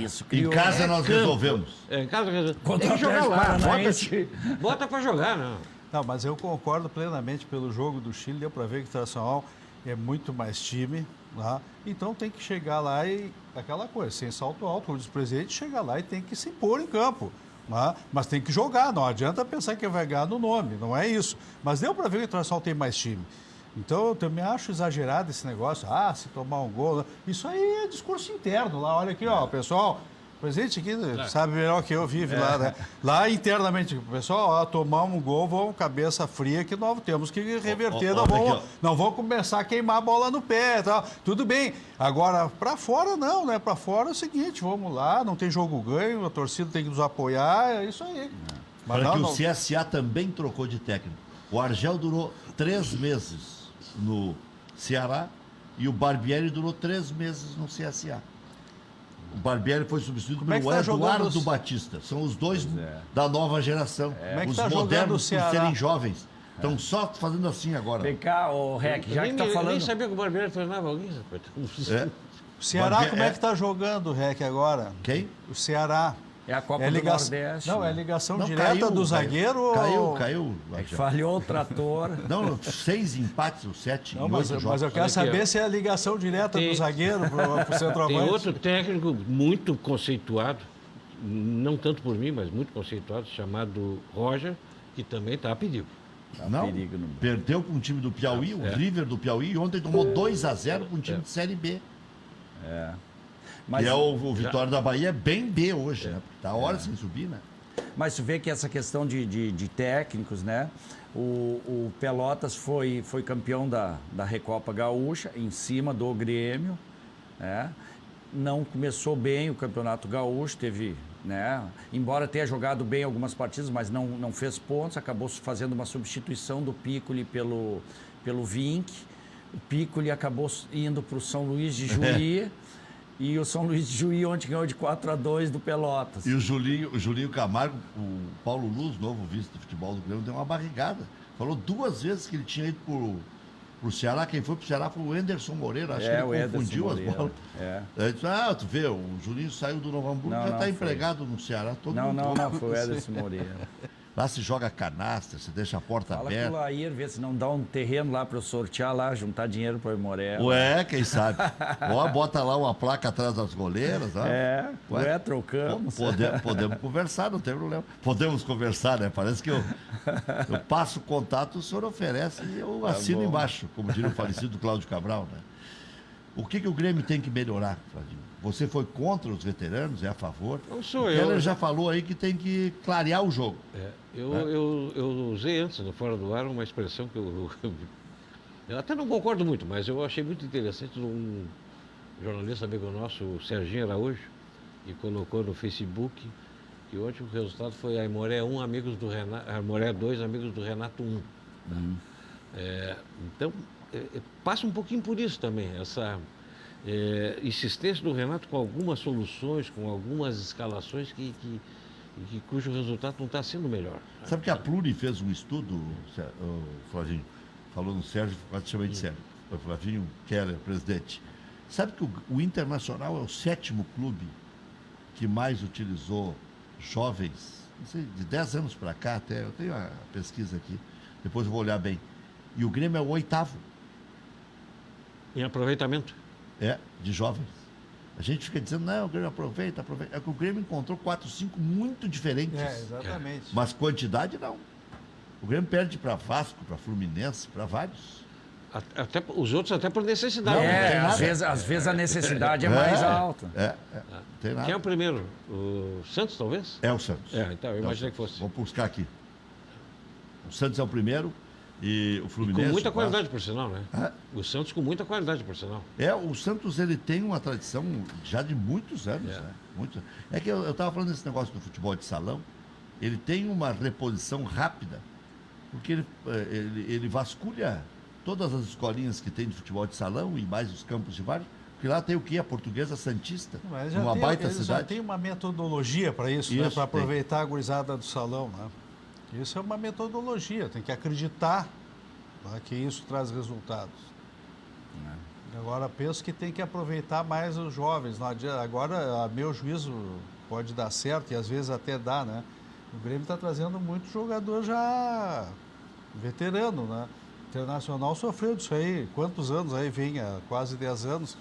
[SPEAKER 3] isso
[SPEAKER 1] Em
[SPEAKER 3] criou...
[SPEAKER 1] casa nós resolvemos.
[SPEAKER 2] Em casa,
[SPEAKER 3] Contra
[SPEAKER 2] tem que
[SPEAKER 3] o
[SPEAKER 2] jogar
[SPEAKER 3] Atlético
[SPEAKER 2] lá.
[SPEAKER 3] Paranaense.
[SPEAKER 2] Bota pra jogar, não.
[SPEAKER 4] Não, mas eu concordo plenamente pelo jogo do Chile, deu para ver que o Internacional é muito mais time, tá? Então tem que chegar lá e aquela coisa, sem salto alto, como diz o presidente, chegar lá e tem que se impor em campo. Tá? Mas tem que jogar, não adianta pensar que vai ganhar no nome, não é isso. Mas deu para ver que o Internacional tem mais time. Então eu também acho exagerado esse negócio, se tomar um gol, isso aí é discurso interno lá, olha aqui, ó, pessoal... O presidente aqui sabe melhor que eu vive lá, né? Lá internamente, pessoal, tomar um gol, vamos cabeça fria que nós temos que reverter, não vamos começar a queimar a bola no pé e tal. Tudo bem. Agora, para fora não, né? Para fora é o seguinte, vamos lá, não tem jogo ganho, a torcida tem que nos apoiar, é isso aí. Mas
[SPEAKER 1] Para que
[SPEAKER 4] não,
[SPEAKER 1] o CSA também trocou de técnico. O Argel durou 3 meses no Ceará e o Barbieri durou 3 meses no CSA. O Barbieri foi substituído pelo Eduardo Batista. São os dois da nova geração.
[SPEAKER 4] Como é que
[SPEAKER 1] os
[SPEAKER 4] tá
[SPEAKER 1] modernos,
[SPEAKER 4] jogando o
[SPEAKER 1] por
[SPEAKER 4] Ceará?
[SPEAKER 1] serem jovens. Estão só fazendo assim agora.
[SPEAKER 3] Vem cá, Rec, já que tá
[SPEAKER 2] Eu nem
[SPEAKER 3] falando...
[SPEAKER 2] sabia que o Barbeiro treinava alguém, rapaz.
[SPEAKER 1] É.
[SPEAKER 4] O Ceará, como é que tá jogando, Rec, agora?
[SPEAKER 1] Quem?
[SPEAKER 4] O Ceará.
[SPEAKER 3] É a Copa do Nordeste.
[SPEAKER 4] Não,
[SPEAKER 3] né?
[SPEAKER 4] é ligação
[SPEAKER 1] Não,
[SPEAKER 4] direta
[SPEAKER 1] caiu,
[SPEAKER 4] do zagueiro
[SPEAKER 1] Caiu.
[SPEAKER 3] É que falhou o trator.
[SPEAKER 1] Não, 6 empates, ou 7
[SPEAKER 4] Não,
[SPEAKER 1] em 8
[SPEAKER 4] mas
[SPEAKER 1] jogos.
[SPEAKER 4] eu quero
[SPEAKER 2] Olha aqui,
[SPEAKER 4] saber
[SPEAKER 2] ó.
[SPEAKER 4] se é a ligação direta do zagueiro pro centroavante.
[SPEAKER 2] Tem outro técnico muito conceituado, não tanto por mim, mas muito conceituado, chamado Roger, que também está a perigo.
[SPEAKER 1] Não,
[SPEAKER 3] perigo no...
[SPEAKER 1] perdeu com o time do Piauí, o River do Piauí, e ontem tomou 2-0 com o time de Série B.
[SPEAKER 3] Mas,
[SPEAKER 1] E o Vitória da Bahia é bem B hoje, né? Tá hora sem subir, né?
[SPEAKER 3] mas tu vê que essa questão de técnicos, né? O Pelotas foi campeão da Recopa Gaúcha, em cima do Grêmio, né? Não começou bem o Campeonato Gaúcho, teve, né? Embora tenha jogado bem algumas partidas, mas não fez pontos, acabou fazendo uma substituição do Piccoli pelo Vinck. o Piccoli acabou indo para o São Luís de Juí. E o São Luís de Juí ontem ganhou de 4-2 do Pelotas.
[SPEAKER 1] E o Julinho Camargo, o Paulo Luz, novo vice de futebol do Grêmio, deu uma barrigada. Falou 2 vezes que ele tinha ido pro Ceará. Quem foi pro Ceará foi o Anderson Moreira. Acho que ele confundiu as bolas. Ele disse, tu vê, o Julinho saiu do Novo Hamburgo e já está empregado no Ceará.
[SPEAKER 3] Não, foi o Anderson Moreira.
[SPEAKER 1] Lá se joga canastra, se deixa a porta
[SPEAKER 3] Fala
[SPEAKER 1] aberta.
[SPEAKER 3] com o Lair, vê se não dá um terreno lá para eu sortear lá, juntar dinheiro para o Aimoré.
[SPEAKER 1] Quem sabe? Ó, bota lá uma placa atrás das goleiras. Ó.
[SPEAKER 3] Trocamos.
[SPEAKER 1] Podemos conversar, não tem problema. Podemos conversar, né? Parece que eu passo o contato, o senhor oferece e eu assino embaixo, como diria o falecido Cláudio Cabral, né? O que o Grêmio tem que melhorar, Fladinho? Você foi contra os veteranos, é a favor?
[SPEAKER 2] Não sou
[SPEAKER 1] o
[SPEAKER 2] eu.
[SPEAKER 1] Keller já falou aí que tem que clarear o jogo.
[SPEAKER 2] Eu usei antes, no Fora do Ar, uma expressão que eu até não concordo muito, mas eu achei muito interessante um jornalista amigo nosso, o Serginho Araújo, que colocou no Facebook que ontem o resultado foi Aimoré 1, amigos do Renato, Aimoré 2, amigos do Renato 1. Então, passa um pouquinho por isso também, essa insistência do Renato com algumas soluções, com algumas escalações cujo resultado não está sendo melhor.
[SPEAKER 1] Sabe que a Pluri fez um estudo, Flavinho, falou no Sérgio, quase chamei de Sérgio, o Flavinho Keller, presidente. Sabe que o Internacional é o 7º clube que mais utilizou jovens, não sei, de 10 anos para cá até, eu tenho a pesquisa aqui, depois eu vou olhar bem. E o Grêmio é o 8º.
[SPEAKER 2] Em aproveitamento?
[SPEAKER 1] De jovens. A gente fica dizendo, não, o Grêmio aproveita. É que o Grêmio encontrou 4, 5 muito diferentes.
[SPEAKER 4] Exatamente.
[SPEAKER 1] Mas quantidade não. O Grêmio perde para Vasco, para Fluminense, para vários.
[SPEAKER 2] Até, os outros até por necessidade.
[SPEAKER 3] Às vezes a necessidade é mais alta.
[SPEAKER 1] Não tem nada.
[SPEAKER 2] Quem é o primeiro? O Santos, talvez?
[SPEAKER 1] É o Santos.
[SPEAKER 2] Então, eu imaginei que fosse.
[SPEAKER 1] Vou buscar aqui. O Santos é o primeiro e o Fluminense...
[SPEAKER 2] E com muita qualidade, por sinal, né? O Santos com muita qualidade, por sinal.
[SPEAKER 1] O Santos, ele tem uma tradição já de muitos anos, né? É que eu estava falando desse negócio do futebol de salão, ele tem uma reposição rápida, porque ele vasculha todas as escolinhas que tem de futebol de salão e mais os campos de vários, porque lá tem o quê? A Portuguesa Santista, uma baita cidade.
[SPEAKER 4] Já tem uma metodologia para isso, né? Para aproveitar a gurizada do salão, né? Isso é uma metodologia, tem que acreditar, né, que isso traz resultados. Agora, penso que tem que aproveitar mais os jovens. Agora, a meu juízo, pode dar certo, e às vezes até dá, né? O Grêmio está trazendo muito jogador já veterano, né? O Internacional sofreu disso aí. Quantos anos aí vem? Há quase 10 anos.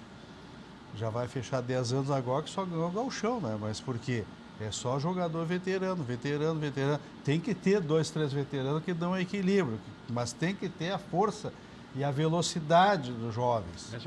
[SPEAKER 4] Já vai fechar 10 anos agora que só ganhou o gauchão, né? Mas por quê? É só jogador veterano. Tem que ter 2, 3 veteranos que dão equilíbrio, mas tem que ter a força e a velocidade dos jovens, né?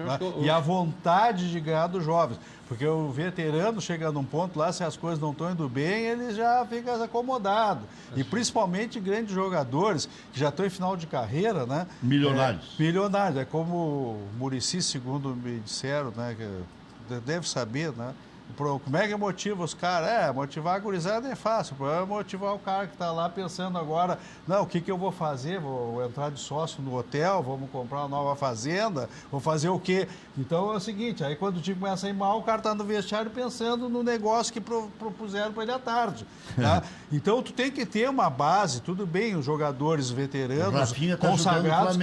[SPEAKER 4] E a vontade de ganhar dos jovens. Porque o veterano chega num ponto lá, se as coisas não estão indo bem, ele já fica acomodado. E principalmente grandes jogadores que já estão em final de carreira, né?
[SPEAKER 1] Milionários.
[SPEAKER 4] Milionários. É como o Muricy, segundo me disseram, né? Que deve saber, né? Como é que motiva os caras? Motivar a gurizada é fácil. O problema é motivar o cara que está lá pensando agora, não, o que eu vou fazer? Vou entrar de sócio no hotel, vamos comprar uma nova fazenda, vou fazer o quê? Então é o seguinte, aí quando o time começa a ir mal, o cara está no vestiário pensando no negócio que propuseram para ele à tarde. Tá? Então tu tem que ter uma base, tudo bem, os jogadores veteranos, consagrados,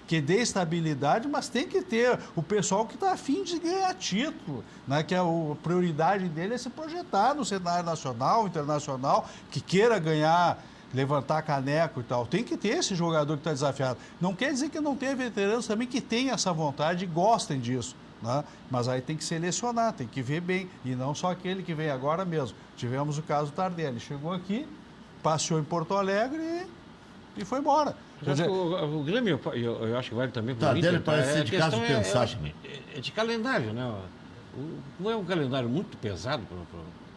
[SPEAKER 4] que dê estabilidade, mas tem que ter o pessoal que está afim de ganhar título, né? Que a prioridade dele é se projetar no cenário nacional, internacional, que queira ganhar, levantar caneco e tal. Tem que ter esse jogador que está desafiado. Não quer dizer que não tenha veteranos também que tenham essa vontade e gostem disso, né? Mas aí tem que selecionar, tem que ver bem, e não só aquele que vem agora mesmo. Tivemos o caso do Tardelli, chegou aqui, passeou em Porto Alegre e foi embora.
[SPEAKER 2] Quer dizer, o Grêmio, eu acho que vale também para o Inter.
[SPEAKER 1] Dele parece ser de caso pensar.
[SPEAKER 2] É de calendário, né? Não é um calendário muito pesado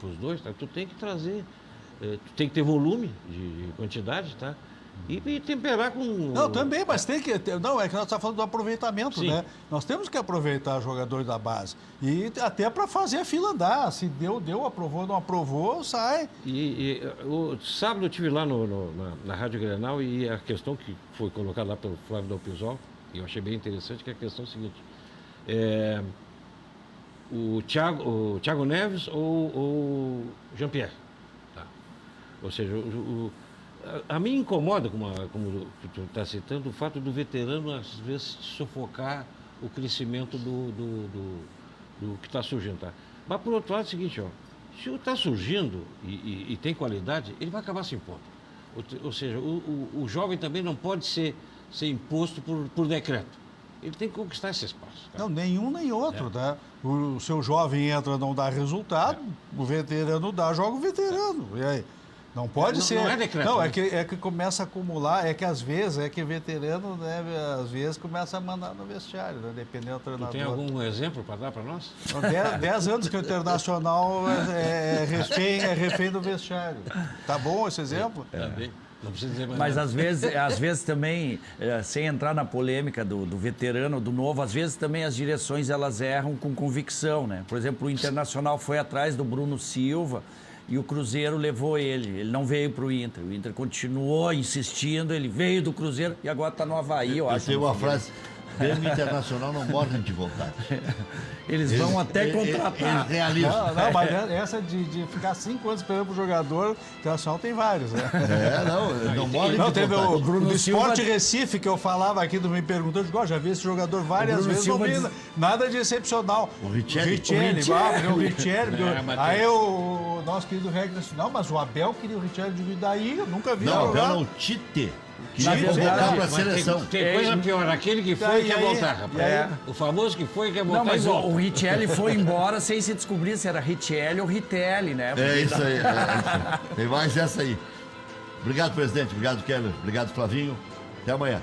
[SPEAKER 2] para os dois, tá? Tu tem que trazer, tu tem que ter volume de quantidade, tá? E temperar com...
[SPEAKER 4] Não, também, mas tem que... Não, é que nós estamos falando do aproveitamento,
[SPEAKER 2] Sim.
[SPEAKER 4] né? Nós temos que aproveitar jogadores da base. E até para fazer a fila andar. Se deu, aprovou, não aprovou, sai.
[SPEAKER 2] O sábado eu estive lá na Rádio Grenal e a questão que foi colocada lá pelo Flávio Dalpisol, e eu achei bem interessante, que é a questão seguinte. O Thiago Neves ou o Jean-Pierre? Tá. Ou seja, a mim incomoda, como tu está citando, o fato do veterano, às vezes, sufocar o crescimento do que está surgindo. Tá? Mas, por outro lado, é o seguinte, ó, se está surgindo e tem qualidade, ele vai acabar se impondo. Ou seja, o jovem também não pode ser imposto por decreto. Ele tem que conquistar esse espaço. Tá?
[SPEAKER 4] Não, nenhum nem outro, tá? O seu jovem entra, não dá resultado, o veterano dá, joga o veterano. E aí? Não pode ser.
[SPEAKER 2] Não é decreto.
[SPEAKER 4] Não,
[SPEAKER 2] né?
[SPEAKER 4] é que começa a acumular, às vezes, veterano, né, às vezes começa a mandar no vestiário, né, dependendo do
[SPEAKER 2] Tu
[SPEAKER 4] treinador.
[SPEAKER 2] tem algum exemplo para dar para nós?
[SPEAKER 4] Então, 10 anos que o Internacional é refém do vestiário. Tá bom esse exemplo?
[SPEAKER 2] Tá bem. Não precisa dizer mais
[SPEAKER 3] Mas
[SPEAKER 2] nada.
[SPEAKER 3] às vezes também, sem entrar na polêmica do veterano, do novo, às vezes também as direções elas erram com convicção, né? Por exemplo, o Internacional foi atrás do Bruno Silva e o Cruzeiro levou ele. Ele não veio para o Inter. O Inter continuou insistindo, ele veio do Cruzeiro e agora está no Havaí, eu acho.
[SPEAKER 1] Tem uma frase, Grêmio Internacional não morre de vontade.
[SPEAKER 3] Eles vão até contratar.
[SPEAKER 1] Eles realizam.
[SPEAKER 4] Não, mas essa de ficar 5 anos esperando pro jogador, o Internacional tem vários, né?
[SPEAKER 1] Não morre
[SPEAKER 4] Não,
[SPEAKER 1] de
[SPEAKER 4] teve
[SPEAKER 1] vontade.
[SPEAKER 4] o
[SPEAKER 3] Bruno
[SPEAKER 4] do Sport
[SPEAKER 3] Silva-
[SPEAKER 4] Recife, que eu falava aqui, do me perguntando, eu já vi esse jogador várias
[SPEAKER 3] Bruno
[SPEAKER 4] vezes,
[SPEAKER 3] Silva
[SPEAKER 4] não vi nada de excepcional.
[SPEAKER 1] O Richelli.
[SPEAKER 4] O Richelli.
[SPEAKER 2] mas
[SPEAKER 4] Aí
[SPEAKER 2] tem-
[SPEAKER 4] o nosso querido Regner disse, não, mas o Abel queria o Richelli de vir daí, eu nunca vi
[SPEAKER 1] Não,
[SPEAKER 4] jogar.
[SPEAKER 1] não, o Tite.
[SPEAKER 3] Na
[SPEAKER 1] Queria
[SPEAKER 3] verdade,
[SPEAKER 1] voltar para a
[SPEAKER 2] Mas
[SPEAKER 1] seleção.
[SPEAKER 2] tem coisa pior, aquele que foi
[SPEAKER 4] E
[SPEAKER 2] quer
[SPEAKER 4] aí?
[SPEAKER 2] voltar, rapaz.
[SPEAKER 4] E aí?
[SPEAKER 2] O famoso que foi quer voltar
[SPEAKER 3] Não, mas
[SPEAKER 2] e volta.
[SPEAKER 3] o Richelli foi embora sem se descobrir se era Richelli ou Ritelli, né?
[SPEAKER 1] É isso aí. Tem mais essa aí. Obrigado, presidente. Obrigado, Keller. Obrigado, Flavinho. Até amanhã.